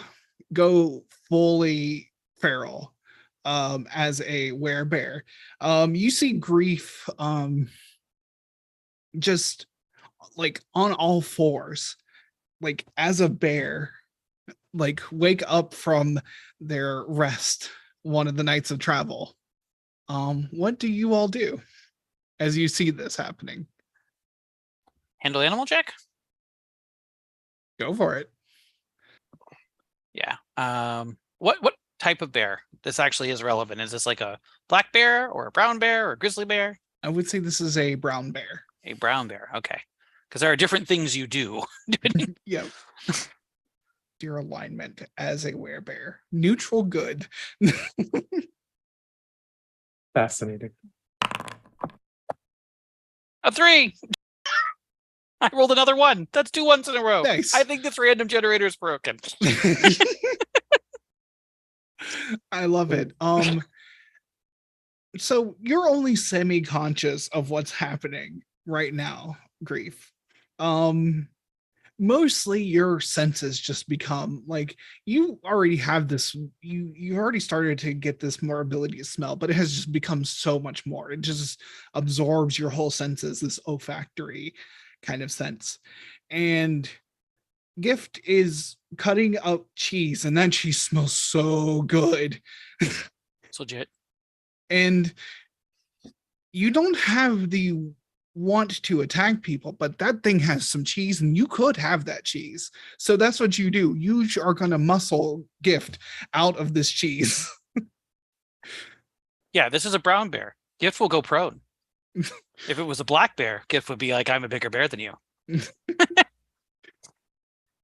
go fully feral as a werebear. You see grief just like on all fours, like as a bear, like wake up from their rest one of the nights of travel. What do you all do as you see this happening? Handle animal check? Go for it. Yeah. What type of bear? This actually is relevant. Is this like a black bear or a brown bear or a grizzly bear? I would say this is a brown bear. A brown bear. Okay. Because there are different things you do. Yep. Your alignment as a werebear. Neutral good. Fascinating. A 3. I rolled another one. That's 2 ones in a row. Nice. I think this random generator is broken. I love it. So you're only semi-conscious of what's happening right now, Grief. Mostly your senses just become like you already have this, you already started to get this more ability to smell, but it has just become so much more. It just absorbs your whole senses, this olfactory kind of sense. And Gift is cutting up cheese, and that cheese smells so good. It's legit. And you don't have the want to attack people, but that thing has some cheese and you could have that cheese. So that's what you do. You are going to muscle Gift out of this cheese. Yeah, this is a brown bear. Gift will go prone. If it was a black bear, Gift would be like, I'm a bigger bear than you.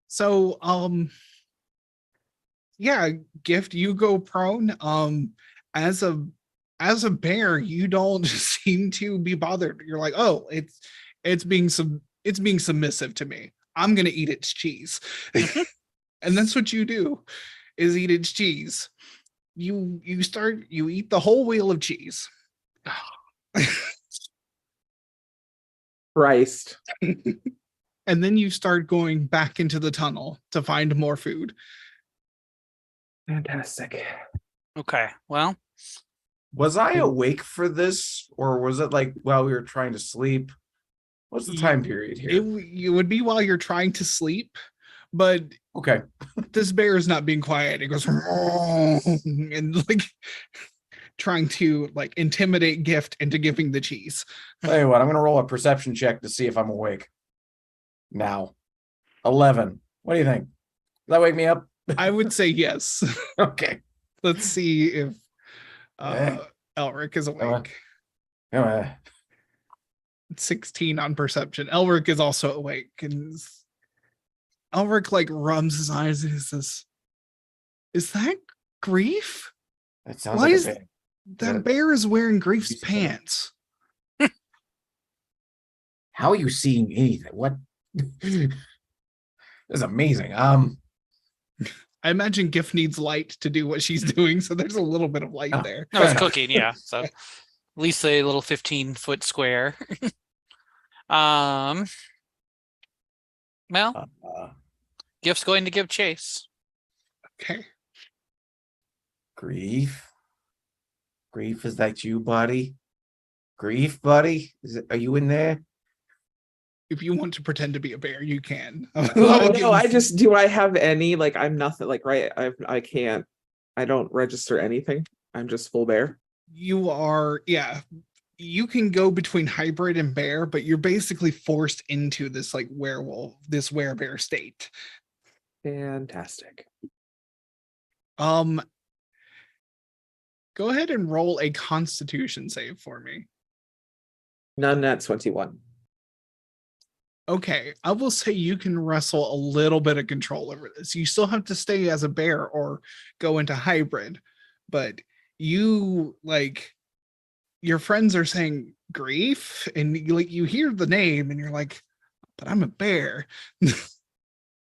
So, yeah, Gift, you go prone. As a bear, you don't seem to be bothered. You're like, oh, it's being submissive to me. I'm gonna eat its cheese. And that's what you do, is eat its cheese. You eat the whole wheel of cheese. Christ. And then you start going back into the tunnel to find more food. Fantastic. Okay, well, Was I awake for this, or was it like while we were trying to sleep? What's the time period here? It would be while you're trying to sleep, but Okay. this bear is not being quiet. It goes and like trying to like intimidate Gift into giving the cheese. Tell you what, I'm gonna roll a perception check to see if I'm awake. Now, 11. What do you think? Does that wake me up? I would say yes. Okay. Let's see if Eh. Elric is on. awake. Come on. 16 on perception. Elric is also awake, and Elric like rubs his eyes and he says, "Is that Grief? That sounds Why like is a bear. that bear is wearing Grief's He's- pants?" How are you seeing anything? What? This is amazing. I imagine Gift needs light to do what she's doing, so there's a little bit of light Oh. there. no, it's cooking, yeah. So at least a little 15-foot square. Well, Gift's going to give chase. Okay. Grief. Grief, is that you, buddy? Grief, buddy? Are you in there? If you want to pretend to be a bear, you can. No, do I have any, like, I'm nothing, like, right, I can't, I don't register anything. I'm just full bear. You are, yeah. You can go between hybrid and bear, but you're basically forced into this like werewolf, this werebear state. Fantastic. Go ahead and roll a Constitution save for me. None at 21. Okay, I will say you can wrestle a little bit of control over this. You still have to stay as a bear or go into hybrid, but you like your friends are saying Grief, and you hear the name and you're like, but I'm a bear.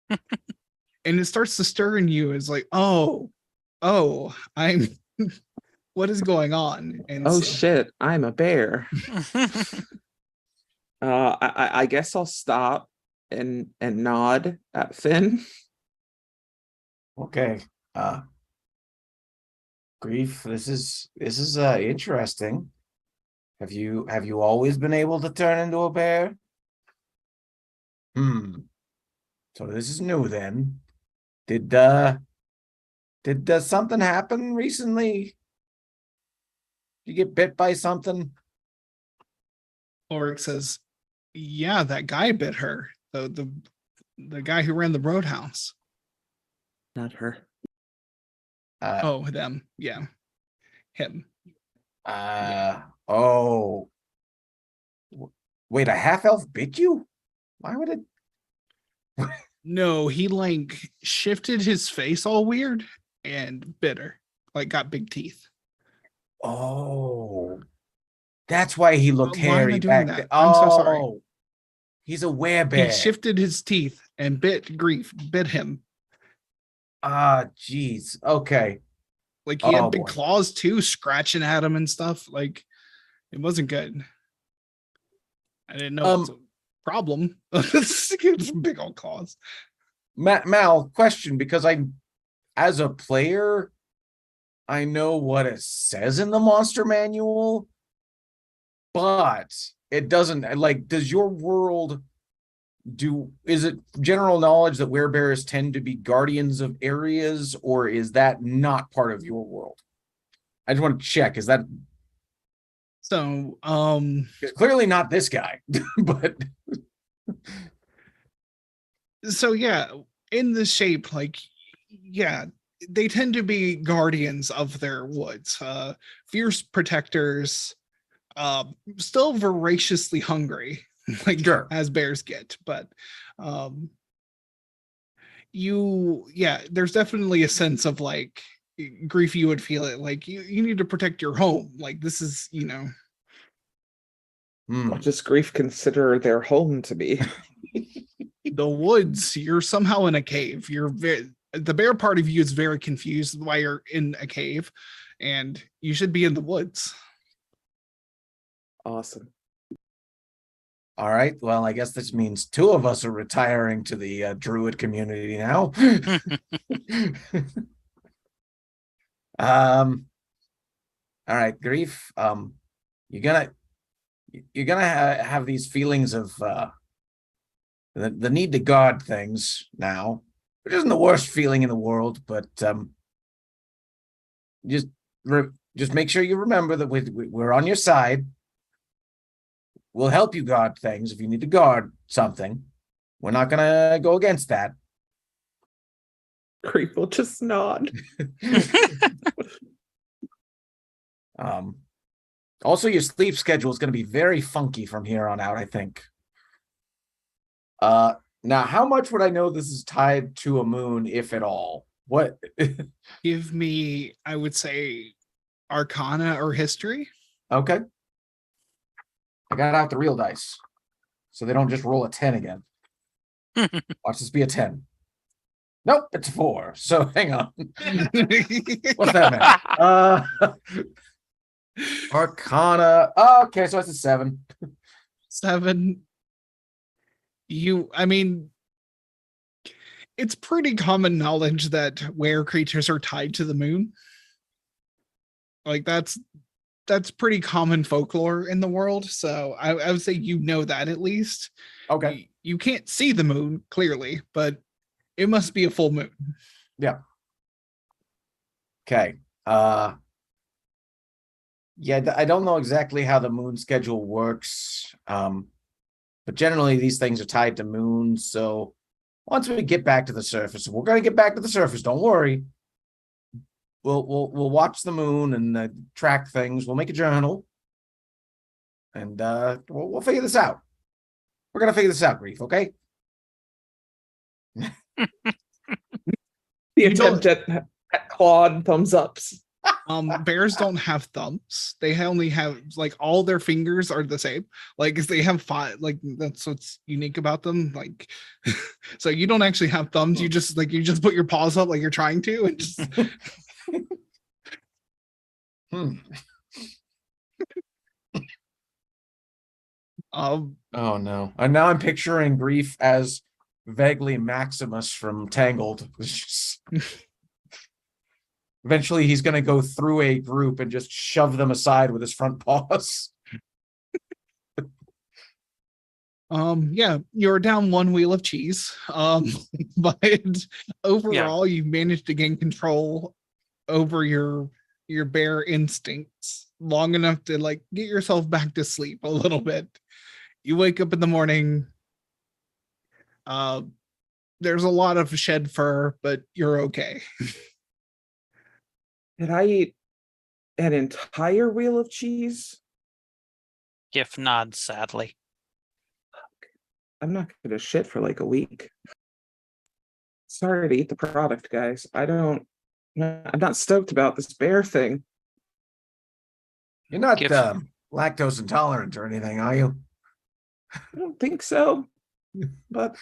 And it starts to stir in you as like, oh, I'm what is going on? And Oh so, shit, I'm a bear. I guess I'll stop and nod at Finn. Okay. Grief, this is interesting. Have you always been able to turn into a bear? So this is new then. Did something happen recently? Did you get bit by something? Ulrich says, yeah, that guy bit her. The guy who ran the roadhouse. Not her. Oh, them. Yeah. Him. Oh. Wait, a half-elf bit you? Why would it? No, he like shifted his face all weird and bit her. Like got big teeth. Oh. That's why he looked Why am I hairy doing back that? then. I'm so sorry. Oh. He's a werebear. He shifted his teeth and bit him. Ah, jeez. Okay. Like he had Oh, big boy. claws too, scratching at him and stuff. Like it wasn't good. I didn't know it was a problem. It's big old claws. Mal, question, because as a player, I know what it says in the monster manual, but it doesn't, like, does your world is it general knowledge that werebears tend to be guardians of areas, or is that not part of your world? I just want to check. Is that So, it's clearly not this guy, but so yeah, in the shape, like, yeah, they tend to be guardians of their woods, fierce protectors, still voraciously hungry, like Sure. as bears get, but yeah, there's definitely a sense of like grief. You would feel it like you need to protect your home. Like this is, What does Grief consider their home to be? the woods. You're somehow in a cave. The bear part of you is very confused why you're in a cave, and you should be in the woods. Awesome. all right. Well, I guess this means two of us are retiring to the druid community now. All right, Grief. You're gonna have these feelings of the need to guard things now, which isn't the worst feeling in the world, but just make sure you remember that we're on your side. We'll help you guard things if you need to guard something. We're not gonna go against that. Grief will just nod. Also, your sleep schedule is going to be very funky from here on out, I think. Now, how much would I know this is tied to a moon, if at all? What? Give me, I would say, Arcana or History. Okay. I got out the real dice, so they don't just roll a 10 again. Watch this be a 10. Nope, it's 4. So hang on. What's that mean? Arcana. Oh, okay, so it's a 7. 7. I mean, it's pretty common knowledge that where creatures are tied to the moon. Like that's pretty common folklore in the world. So I would say that at least. Okay. You can't see the moon clearly, but it must be a full moon. Yeah. Okay. Yeah, I don't know exactly how the moon schedule works. But generally these things are tied to moons. So once we get back to the surface, we're going to get back to the surface. Don't worry. We'll watch the moon and track things. We'll make a journal, and we'll figure this out. We're gonna figure this out, Grief. Okay. The attempt at clawed thumbs ups. Bears don't have thumbs. They only have like all their fingers are the same. Like they have 5. Like that's what's unique about them. Like so you don't actually have thumbs. You just put your paws up like you're trying to, and just. Oh no! And now I'm picturing Grief as vaguely Maximus from Tangled. Eventually, he's going to go through a group and just shove them aside with his front paws. Yeah, you're down 1 wheel of cheese. But overall, you've managed to gain control over your bear instincts long enough to like get yourself back to sleep a little bit. You wake up in the morning. There's a lot of shed fur, but you're okay. Did I eat an entire wheel of cheese? Gift nods sadly. I'm not gonna shit for like a week. Sorry to eat the product, guys. I'm not stoked about this bear thing. You're not lactose intolerant or anything, are you? I don't think so. But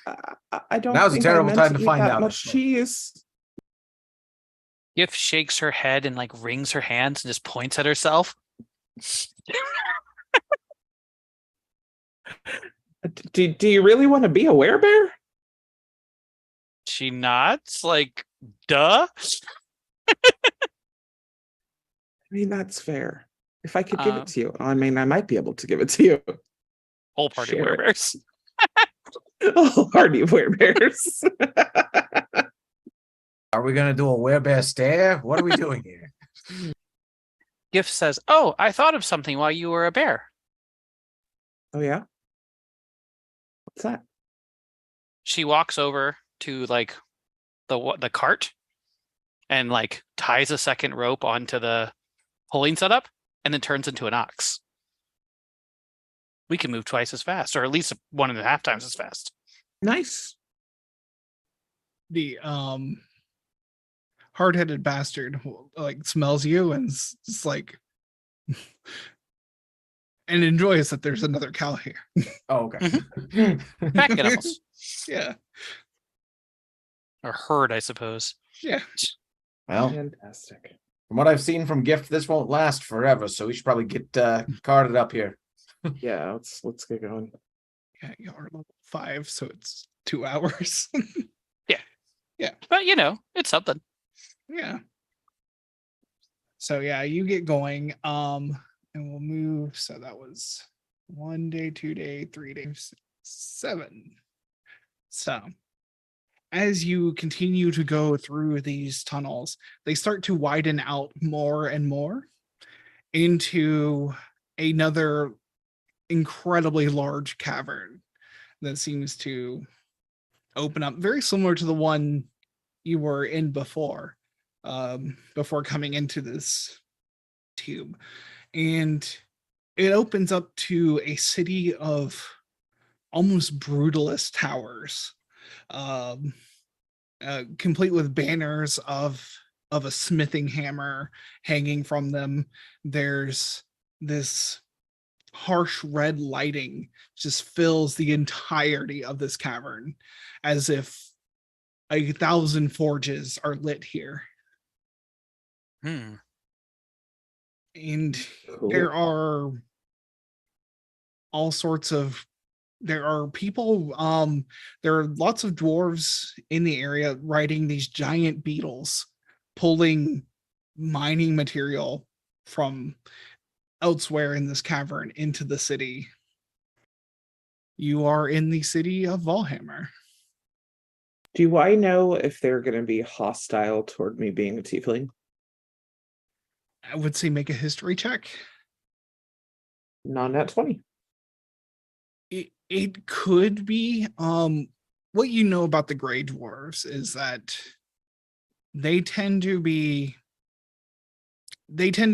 I don't Now's a think I terrible meant time to to eat find that out, I much suppose. cheese. Gift shakes her head and like wrings her hands and just points at herself. Do you really want to be a werebear? She nods, like, duh. I mean, that's fair. If I could give it Um, to you, I mean, I might be able to give it to you. Whole party Share it. werebears. Oh, party of werebears. Are we gonna do a werebear stare? What are we doing here? Gift says, "Oh, I thought of something while you were a bear." Oh yeah? What's that? She walks over to like the cart and like ties a second rope onto the pulling setup and then turns into an ox. We can move twice as fast, or at least 1.5 times as fast. Nice. The hard-headed bastard like smells you and it's like and enjoys that there's another cow here. Oh, okay. Pack animals. Yeah. Or herd, I suppose. Yeah. Well, Fantastic. from what I've seen from Gift, this won't last forever, so we should probably get carded up here. Yeah, let's get going. Yeah, you are level 5, so it's 2 hours. But you know, it's something. Yeah. So yeah, you get going. And we'll move. So that was 1 day, 2 day, 3 days, 7. So as you continue to go through these tunnels, they start to widen out more and more into another incredibly large cavern that seems to open up, very similar to the one you were in before coming into this tube. And it opens up to a city of almost brutalist towers, um, complete with banners of a smithing hammer hanging from them. There's this harsh red lighting just fills the entirety of this cavern, as if 1,000 forges are lit here. Hmm. And Cool. there are all sorts of there are people, there are lots of dwarves in the area riding these giant beetles, pulling mining material from elsewhere in this cavern into the city. You are in the city of Valhammer. Do I know if they're going to be hostile toward me being a tiefling? I would say make a history check. Not nat 20. It could be. What you know about the gray dwarves is that they tend to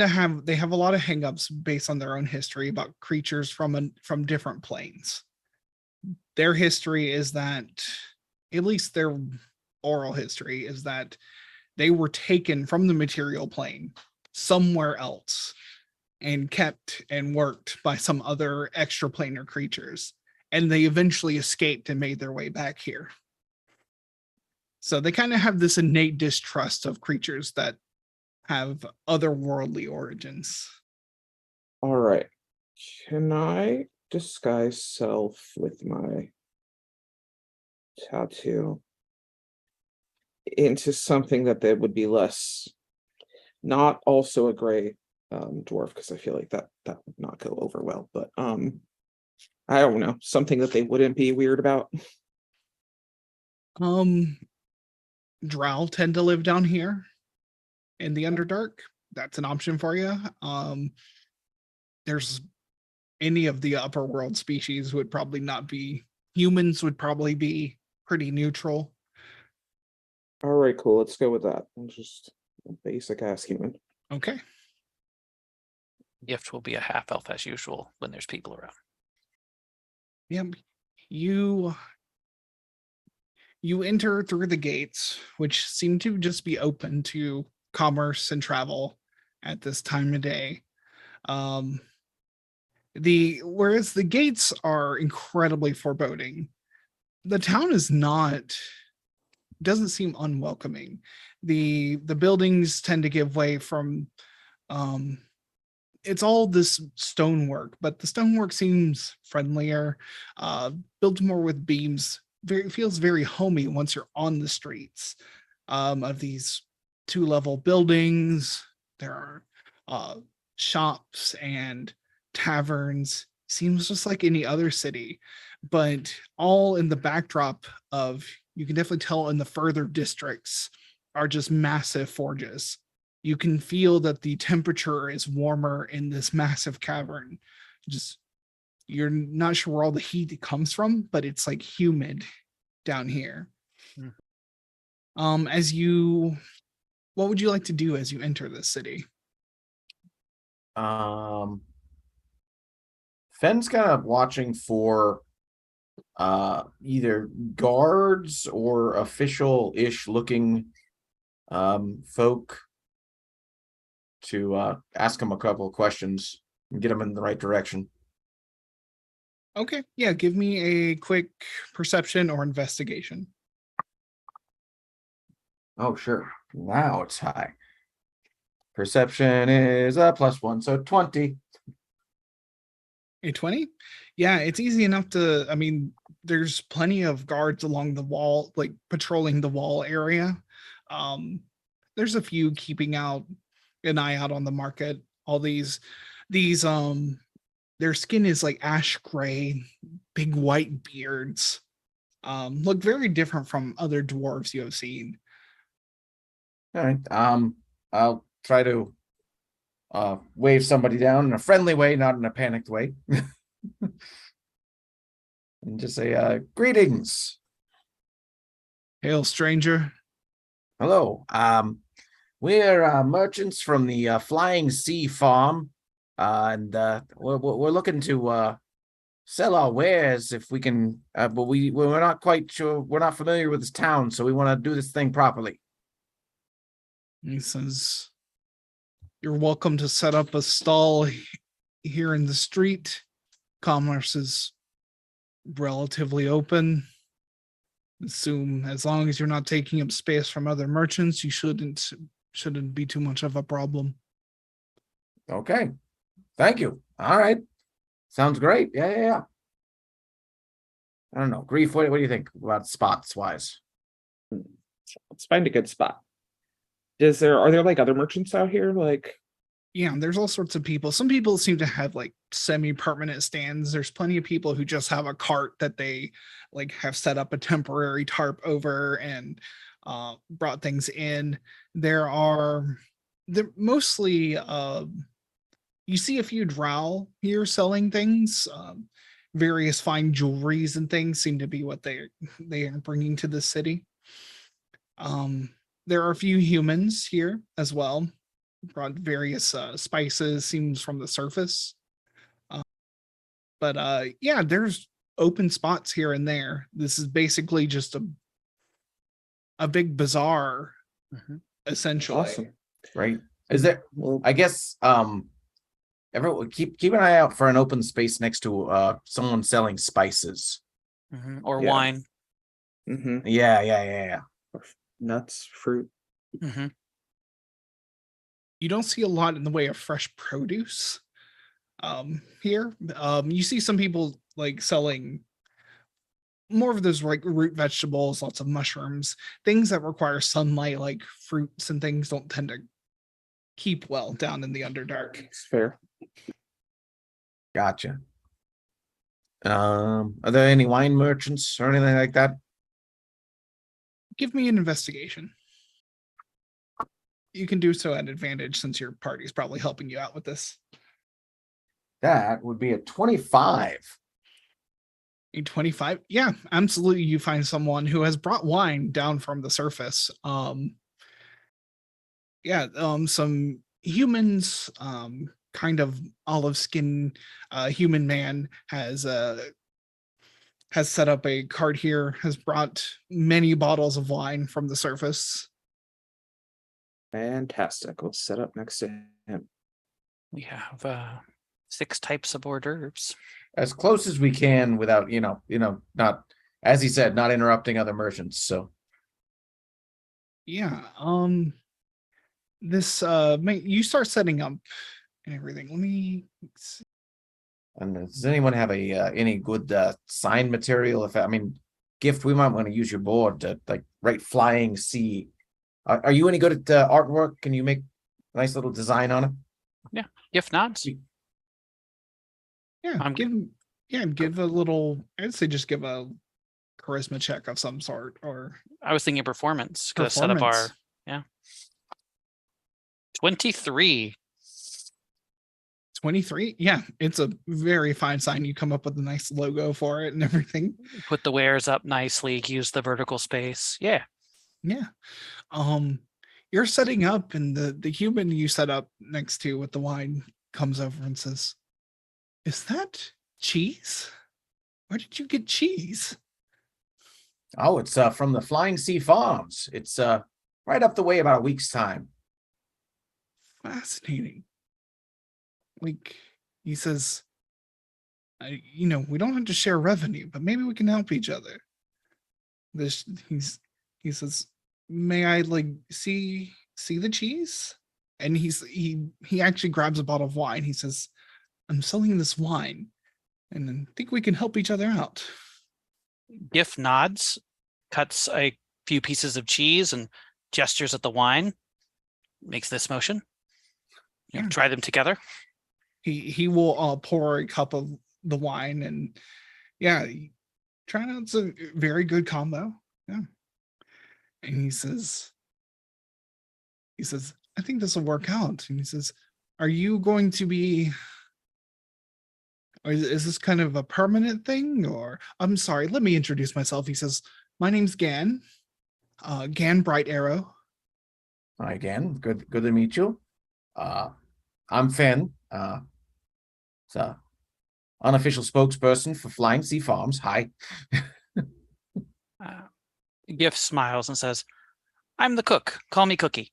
have a lot of hangups based on their own history about creatures from different planes. Their history is that, at least their oral history is that they were taken from the material plane somewhere else and kept and worked by some other extraplanar creatures, and they eventually escaped and made their way back here. So they kind of have this innate distrust of creatures that have otherworldly origins. All right. Can I disguise self with my tattoo into something that they would be less, not also a gray dwarf, because I feel like that would not go over well, but I don't know, something that they wouldn't be weird about. Drow tend to live down here in the Underdark. That's an option for you. There's any of the upper world species would probably not be. Humans would probably be pretty neutral. All right, cool. Let's go with that. I'm just a basic ass human. Okay. Gift will be a half elf as usual when there's people around. Yep. You enter through the gates, which seem to just be open to commerce and travel at this time of day. Whereas the gates are incredibly foreboding, the town is not, doesn't seem unwelcoming. The buildings tend to give way from it's all this stonework, but the stonework seems friendlier, built more with beams. Very feels very homey once you're on the streets of these 2-level buildings. There are shops and taverns. Seems just like any other city, but all in the backdrop of, you can definitely tell in the further districts are just massive forges. You can feel that the temperature is warmer in this massive cavern. Just, you're not sure where all the heat comes from, but it's like humid down here. As you, what would you like to do as you enter this city? Fenn's kind of watching for either guards or official-ish looking folk to ask him a couple of questions and get him in the right direction. Okay, yeah, give me a quick perception or investigation. Oh, sure. Now it's high. Perception is a +1, so 20. A 20? Yeah, it's easy enough to, I mean, there's plenty of guards along the wall, like patrolling the wall area. There's a few keeping out an eye out on the market. All these their skin is like ash gray, big white beards. Look very different from other dwarves you have seen. All right. I'll try to wave somebody down in a friendly way, not in a panicked way. And just say, greetings. Hail, stranger. Hello. We're merchants from the Flying Sea Farm, and we're looking to sell our wares if we can. But we're not quite sure. We're not familiar with this town, so we want to do this thing properly. He says, "You're welcome to set up a stall here in the street. Commerce is relatively open. Assume as long as you're not taking up space from other merchants, you shouldn't be too much of a problem." Okay. Thank you. All right. Sounds great. Yeah. I don't know. Grief, what do you think about spots wise? Let's find a good spot. Are there like other merchants out here? Like, Yeah, there's all sorts of people. Some people seem to have like semi-permanent stands. There's plenty of people who just have a cart that they like have set up a temporary tarp over and brought things in. They're mostly you see a few drow here selling things. Various fine jewelries and things seem to be what they are bringing to the city. There are a few humans here as well. Brought various spices, seems from the surface. But yeah, there's open spots here and there. This is basically just a big bazaar, essentially. awesome. Right. Is there, Well, I guess everyone keep an eye out for an open space next to someone selling spices. Or Yeah. wine. Yeah. nuts, fruit. You don't see a lot in the way of fresh produce here. You see some people like selling more of those like root vegetables, lots of mushrooms, things that require sunlight, like fruits and things don't tend to keep well down in the Underdark. It's fair. Gotcha. Are there any wine merchants or anything like that? Give me an investigation. You can do so at advantage since your party's probably helping you out with this. That would be a 25. A 25? Yeah, absolutely. You find someone who has brought wine down from the surface. Some humans, kind of olive skin human man has set up a cart here, has brought many bottles of wine from the surface. Fantastic. Let's set up next to him. We have 6 types of hors d'oeuvres. As close as we can without, not As he said, not interrupting other merchants. So Yeah. This you start setting up and everything. Let me see. and does anyone have a any good sign material? If I mean, gift, we might want to use your board to like write flying C. Are you any good at artwork? Can you make a nice little design on it? Gift nods. Yeah, I'm- give a little. I'd say just give a charisma check of some sort or I was thinking performance. Could have set up our performance. 23. 23. Yeah, it's a very fine sign. You come up with a nice logo for it and everything. Put the wares up nicely. Use the vertical space. Yeah. Yeah. You're setting up, and the human you set up next to with the wine comes over and says, "Is that cheese? Where did you get cheese?" Oh, it's from the Flying Sea Farms. It's right up the way about a week's time. Fascinating. Like he says, we don't have to share revenue, but maybe we can help each other. He says, "May I like see the cheese?" And he actually grabs a bottle of wine. He says, "I'm selling this wine, and I think we can help each other out." Gift nods, cuts a few pieces of cheese and gestures at the wine. Makes this motion. Yeah. Try them together. He will pour a cup of the wine, and yeah, try out. It's a very good combo. Yeah. And he says, "I think this will work out." And he says, "Are you going to be, or is this kind of a permanent thing? Or I'm sorry, let me introduce myself." He says, "My name's Gan, Gan Bright Arrow." Hi again. Good to meet you. I'm Finn. So unofficial spokesperson for Flying Sea Farms. Hi. Gift smiles and says, "I'm the cook. Call me Cookie."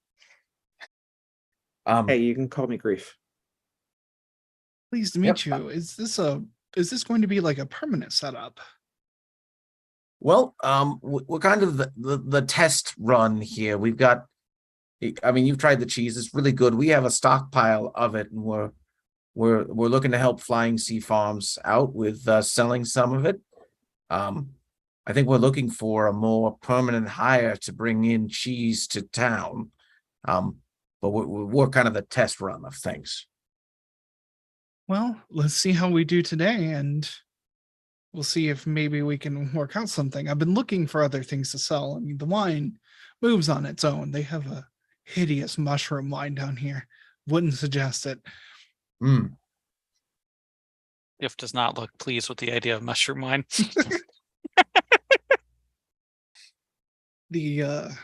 Hey, you can call me Grief. Pleased to meet you. Is this going to be like a permanent setup? Well, we're kind of the test run here. We've got, I mean, you've tried the cheese; it's really good. We have a stockpile of it, and we're looking to help Flying Sea Farms out with selling some of it. I think we're looking for a more permanent hire to bring in cheese to town. But we're kind of the test run of things. Well, let's see how we do today, and we'll see if maybe we can work out something. I've been looking for other things to sell. I mean, the wine moves on its own. They have a hideous mushroom wine down here. Wouldn't suggest it. Gift does not look pleased with the idea of mushroom wine. The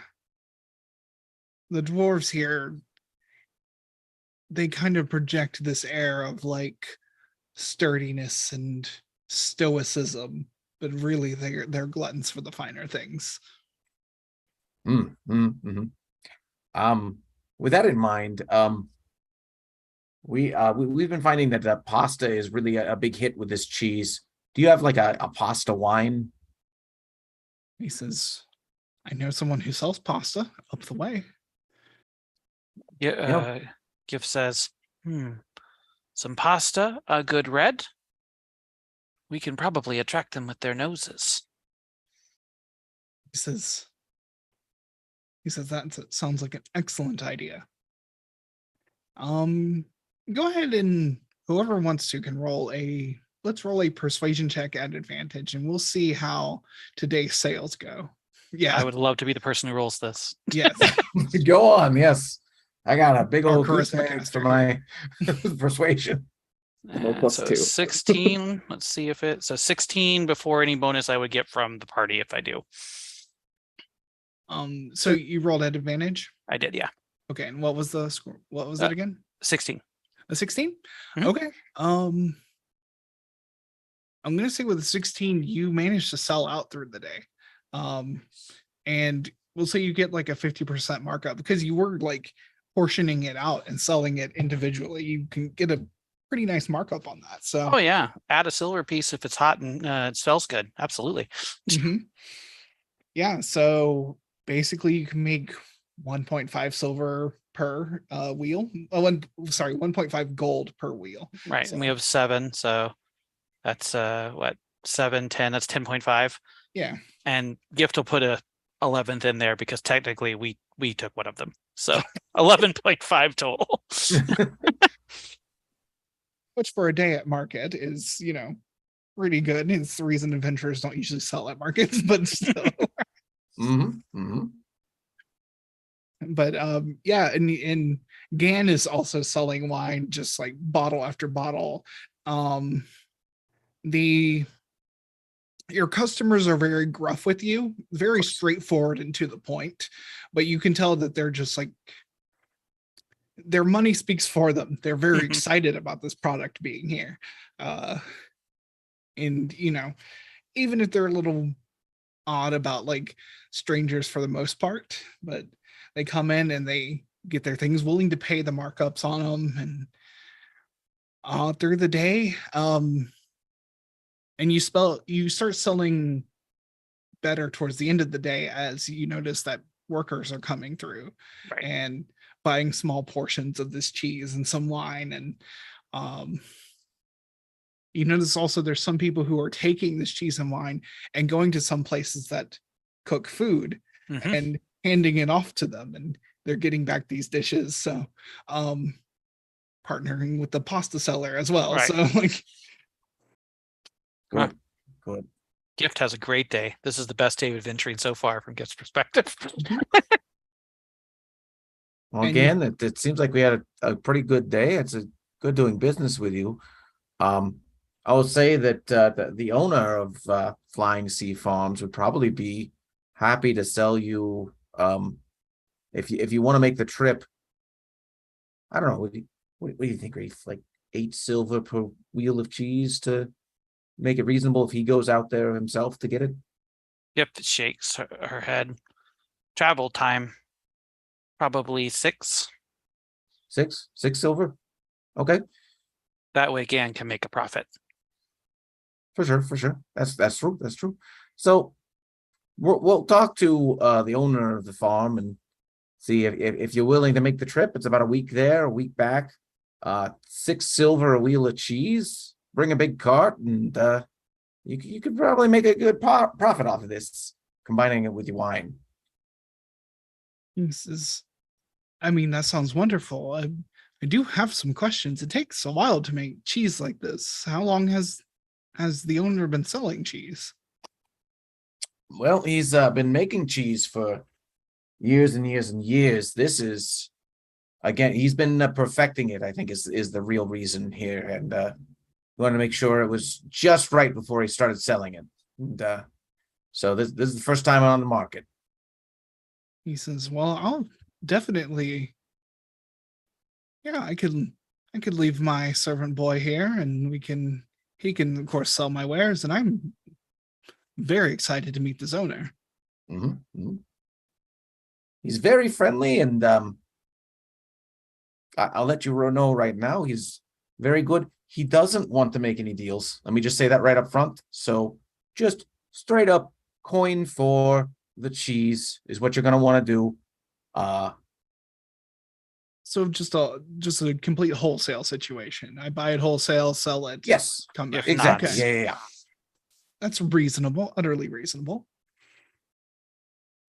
dwarves here, they kind of project this air of like sturdiness and stoicism, but really they're gluttons for the finer things. With that in mind, we've been finding that pasta is really a big hit with this cheese. Do you have like a pasta wine? He says, "I know someone who sells pasta up the way." Gift says, some pasta, a good red. We can probably attract them with their noses. He says that sounds like an excellent idea. Go ahead, and whoever wants to can let's roll a persuasion check at advantage, and we'll see how today's sales go. Yeah. I would love to be the person who rolls this. Yes. Go on. Yes. I got a big Our old charisma goose caster for my persuasion. Plus so 2. 16. Let's see if so 16 before any bonus I would get from the party if I do. So you rolled at advantage? I did, yeah. Okay, and what was the score? What was it again? 16. A 16? Mhm. Okay. I'm gonna say with a 16, you managed to sell out through the day. And we'll say you get like a 50% markup because you were like portioning it out and selling it individually. You can get a pretty nice markup on that. So Oh yeah, add a silver piece if it's hot and it smells good. Absolutely. mhm. Yeah, so basically you can make 1.5 silver per wheel. Oh, 1.5 gold per wheel. Right, and we So, have 7, so that's what 7, 10. That's 10.5. yeah. And Gift will put a 11th in there because technically we took one of them, so 11.5 total. Which for a day at market is, pretty good. It's the reason adventurers don't usually sell at markets, but still. But yeah, and Gan is also selling wine just like bottle after bottle. The your customers are very gruff with you, very straightforward and to the point, but you can tell that they're just like their money speaks for them. They're very excited about this product being here. And even if they're a little odd about like strangers for the most part, but they come in and they get their things, willing to pay the markups on them, and through the day, and you start selling better towards the end of the day as you notice that workers are coming through Right. and buying small portions of this cheese and some wine. And you notice also there's some people who are taking this cheese and wine and going to some places that cook food Mhm. and handing it off to them, and they're getting back these dishes. So partnering with the pasta seller as well. Right. So like Huh. Good. Gift has a great day. This is the best day of adventuring so far from Gift's perspective. Well, And again, it seems like we had a pretty good day. It's a good doing business with you. I will say that the owner of Flying Sea Farms would probably be happy to sell you if you want to make the trip. I don't know. What do you think, Reef? Like 8 silver per wheel of cheese to make it reasonable if he goes out there himself to get it? Gift shakes her head. Travel time, probably 6. 6 silver. Okay, That way Gan can make a profit. for sure. That's true. That's true. So we'll talk to the owner of the farm and see if you're willing to make the trip. It's about a week there, a week back. 6 silver a wheel of cheese. Bring a big cart, and you could probably make a good profit off of this, combining it with your wine. that sounds wonderful. I do have some questions. It takes a while to make cheese like this. How long has the owner been selling cheese? Well, he's been making cheese for years and years and years. This is, again, he's been perfecting it, I think is the real reason here. And we want to make sure it was just right before he started selling it. And so this is the first time on the market. He says, well, I'll definitely, yeah, I could leave my servant boy here, and he can of course sell my wares, and I'm very excited to meet this owner. He's very friendly, and I'll let you know right now, he's very good. He doesn't want to make any deals. Let me just say that right up front. So just straight up coin for the cheese is what you're going to want to do. So just a complete wholesale situation. I buy it wholesale, sell it. Yes, come back. exactly. Okay. Yeah. That's reasonable, utterly reasonable.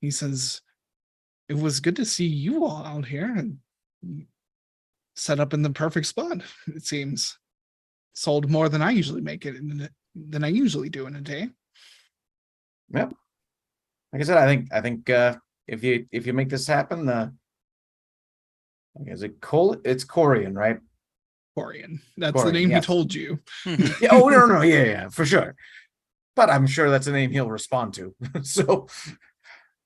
He says, it was good to see you all out here and set up in the perfect spot. It seems sold more than I usually make it than I usually do in a day. Yep. Like I said, I think if you make this happen, is it it's Corian, right? Corian. That's Corian, the name yes. he told you. Yeah, oh no, yeah, for sure. But I'm sure that's a name he'll respond to. So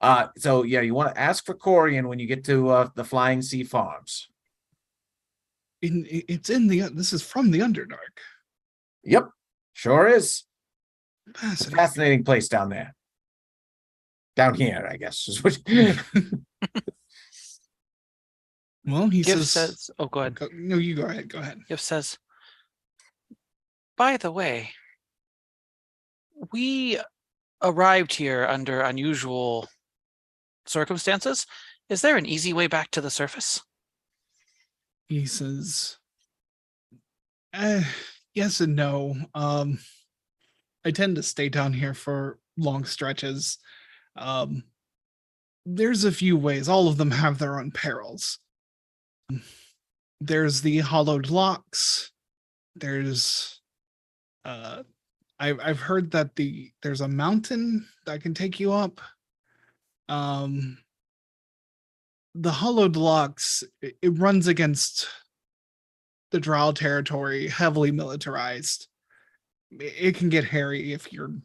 yeah, you want to ask for Corian when you get to the Flying Sea Farms. This is from the Underdark. Yep, sure is. Fascinating. Fascinating place down there. Down here, I guess. Is what... Well, he Gift says, oh, go ahead. no, you go ahead. Go ahead. Gift says, by the way, we arrived here under unusual circumstances. Is there an easy way back to the surface? He says, yes and no. I tend to stay down here for long stretches. There's a few ways. All of them have their own perils. There's the hollowed locks. There's I've heard that there's a mountain that can take you up. The hollowed locks, it runs against the Drow territory, heavily militarized. It can get hairy if you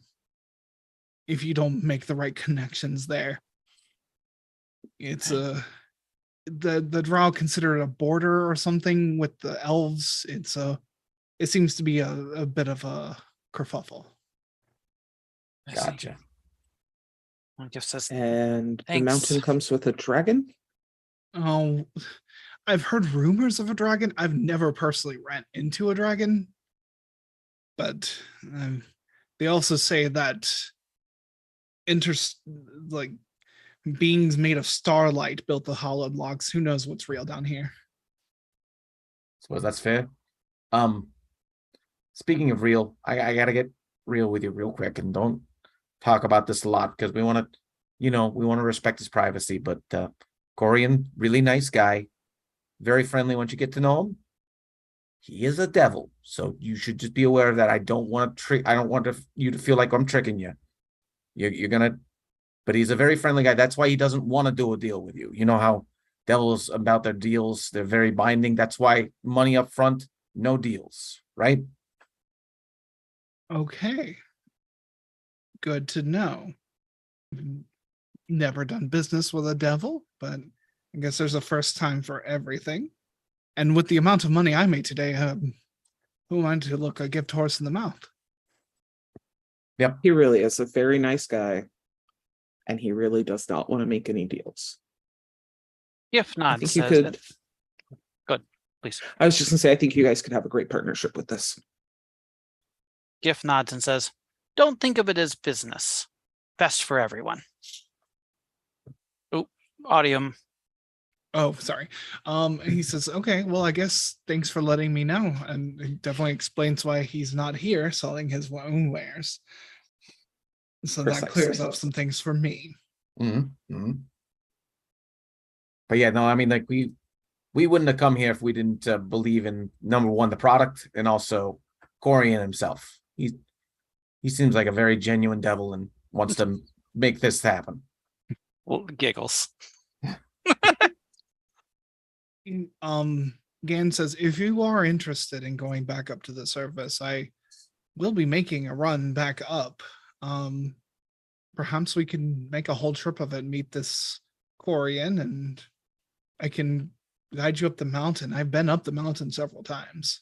don't make the right connections there. It's the Drow consider it a border or something with the elves. It seems to be a bit of a kerfuffle. I see. Gotcha. Gift says, And the Thanks. mountain comes with a dragon. Oh, I've heard rumors of a dragon. I've never personally ran into a dragon, but they also say that like beings made of starlight built the hollowed logs. Who knows what's real down here? Suppose that's fair. Speaking of real, I gotta get real with you real quick, and don't talk about this a lot because we want to, we want to respect his privacy. But Corian, really nice guy, very friendly once you get to know him. He is a devil, so you should just be aware of that. I don't want to trick. I don't want you to feel like I'm tricking you. You're gonna, but he's a very friendly guy. That's why he doesn't want to do a deal with you. You know how devils about their deals, they're very binding. That's why money up front, no deals, right? Okay. Good to know. Never done business with a devil, but I guess there's a first time for everything. And with the amount of money I made today, who am I to look a gift horse in the mouth? He really is a very nice guy, and he really does not want to make any deals. Gift I nods. think you Says, could. Good, please. I was just gonna say, I think you guys could have a great partnership with this. Gift nods and says, "Don't think of it as business. Best for everyone." Oh, audium. Oh, sorry. He says, okay, well, I guess thanks for letting me know. And he definitely explains why he's not here selling his own wares. So that clears Precisely. up some things for me. Mm-hmm. But yeah, no, I mean, like we wouldn't have come here if we didn't believe in, number one, the product, and also Corian himself. He seems like a very genuine devil and wants to make this happen. Well, giggles. Gan says, if you are interested in going back up to the surface, I will be making a run back up. Perhaps we can make a whole trip of it and meet this Corian, and I can guide you up the mountain. I've been up the mountain several times.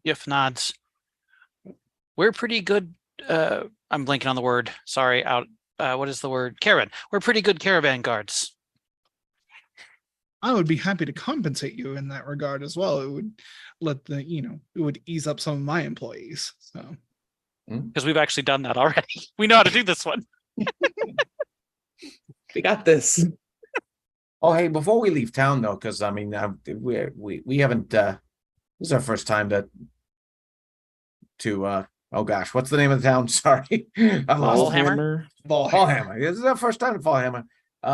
Gift nods. We're pretty good. I'm blanking on the word. Sorry. What is the word? Caravan. We're pretty good caravan guards. I would be happy to compensate you in that regard as well. It would let it would ease up some of my employees. So, because we've actually done that already. We know how to do this one. We got this. Oh, hey, before we leave town though, because I mean, we haven't. This is our first time to oh gosh, what's the name of the town? Sorry, I lost. Fallhammer? Fallhammer. This is our first time to Fallhammer.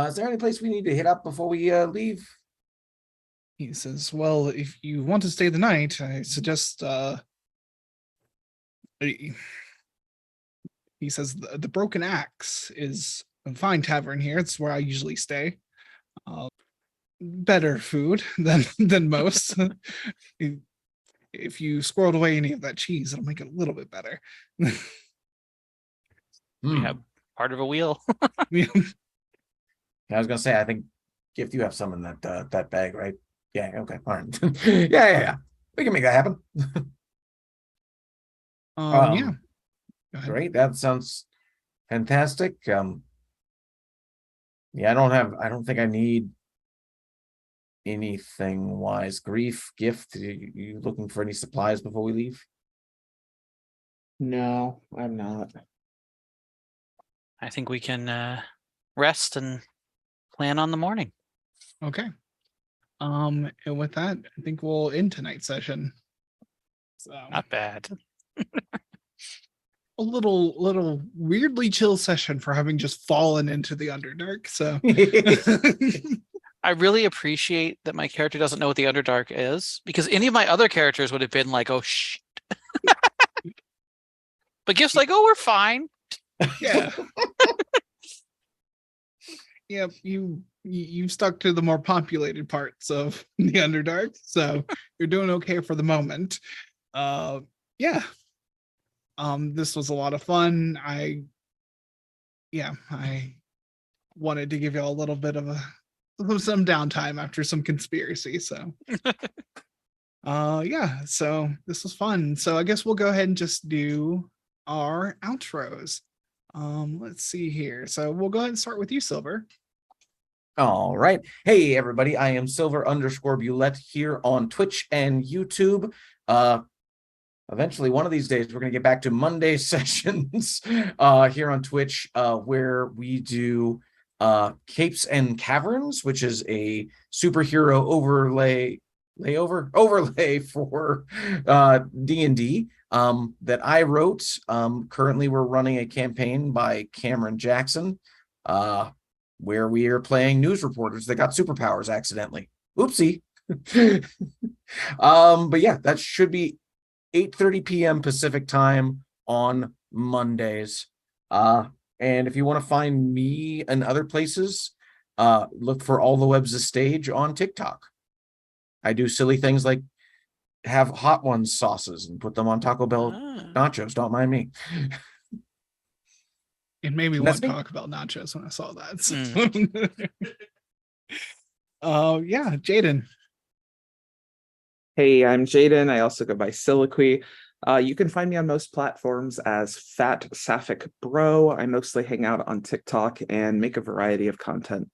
Is there any place we need to hit up before we leave? He says, well, if you want to stay the night, I suggest he says the Broken Axe is a fine tavern here. It's where I usually stay. Better food than most. If you squirreled away any of that cheese, it'll make it a little bit better. We have part of a wheel. I was gonna say, I think Gift, you have some in that bag, right? Yeah. Okay. All right. yeah. We can make that happen. Yeah. Great. That sounds fantastic. Yeah, I don't think I need anything wise? Grief, gift? You looking for any supplies before we leave? No, I'm not. I think we can rest and plan on the morning. Okay. And with that, I think we'll end tonight's session. So Not bad. a little weirdly chill session for having just fallen into the Underdark. So I really appreciate that my character doesn't know what the Underdark is, because any of my other characters would have been like, oh shit. But Gift's like, oh, we're fine. yeah. Yep, you stuck to the more populated parts of the Underdark, so you're doing okay for the moment. Yeah. This was a lot of fun. I wanted to give you all a little bit of some downtime after some conspiracy. So yeah, so this was fun. So I guess we'll go ahead and just do our outros. Let's see here. So we'll go ahead and start with you, Silver. All right. Hey, everybody. I am Silver_Bulette here on Twitch and YouTube. Eventually, one of these days, we're going to get back to Monday sessions here on Twitch, where we do Capes and Caverns, which is a superhero overlay for D&D that I wrote. Currently, we're running a campaign by Cameron Jackson, where we are playing news reporters that got superpowers accidentally. Oopsie. But yeah, that should be 8:30 p.m. Pacific time on Mondays. And if you want to find me and other places, look for All the Webs a Stage on TikTok. I do silly things like have Hot Ones sauces and put them on Taco Bell nachos. Don't mind me. It made me And want that's to me. talk about nachos when I saw that. So. Yeah, Jaden. Hey, I'm Jaden. I also go by Soliloquy. You can find me on most platforms as Fat Sapphic Bro. I mostly hang out on TikTok and make a variety of content.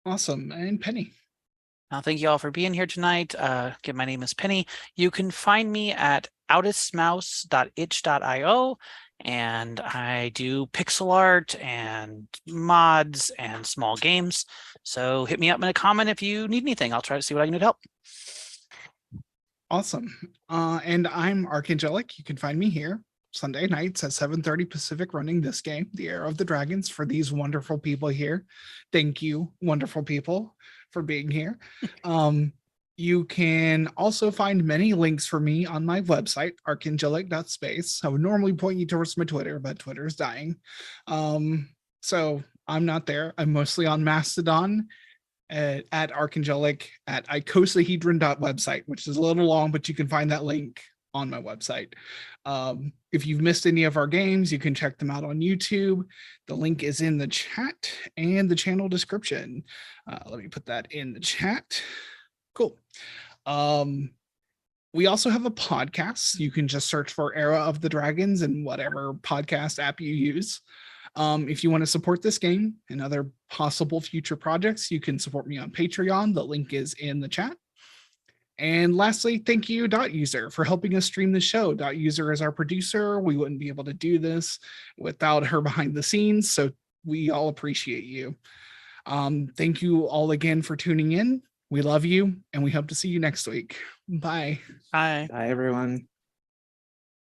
Awesome. And Penny. Thank you all for being here tonight. Again, my name is Penny. You can find me at outismouse.itch.io, and I do pixel art and mods and small games. So hit me up in a comment if you need anything. I'll try to see what I can do to help. Awesome. And I'm Archangelic. You can find me here Sunday nights at 7:30 Pacific running this game, The Era of the Dragons, for these wonderful people here. Thank you, wonderful people, for being here. You can also find many links for me on my website, archangelic.space. I would normally point you towards my Twitter, but Twitter is dying. So I'm not there. I'm mostly on Mastodon at Archangelic at icosahedron.website, which is a little long, but you can find that link on my website. If you've missed any of our games, you can check them out on YouTube. The link is in the chat and the channel description. Let me put that in the chat. Cool. We also have a podcast. You can just search for Era of the Dragons in whatever podcast app you use. If you want to support this game and other possible future projects, you can support me on Patreon. The link is in the chat. And lastly, thank you, .user, for helping us stream the show. .user is our producer. We wouldn't be able to do this without her behind the scenes, so we all appreciate you. Thank you all again for tuning in. We love you, and we hope to see you next week. Bye. Bye. Bye, everyone.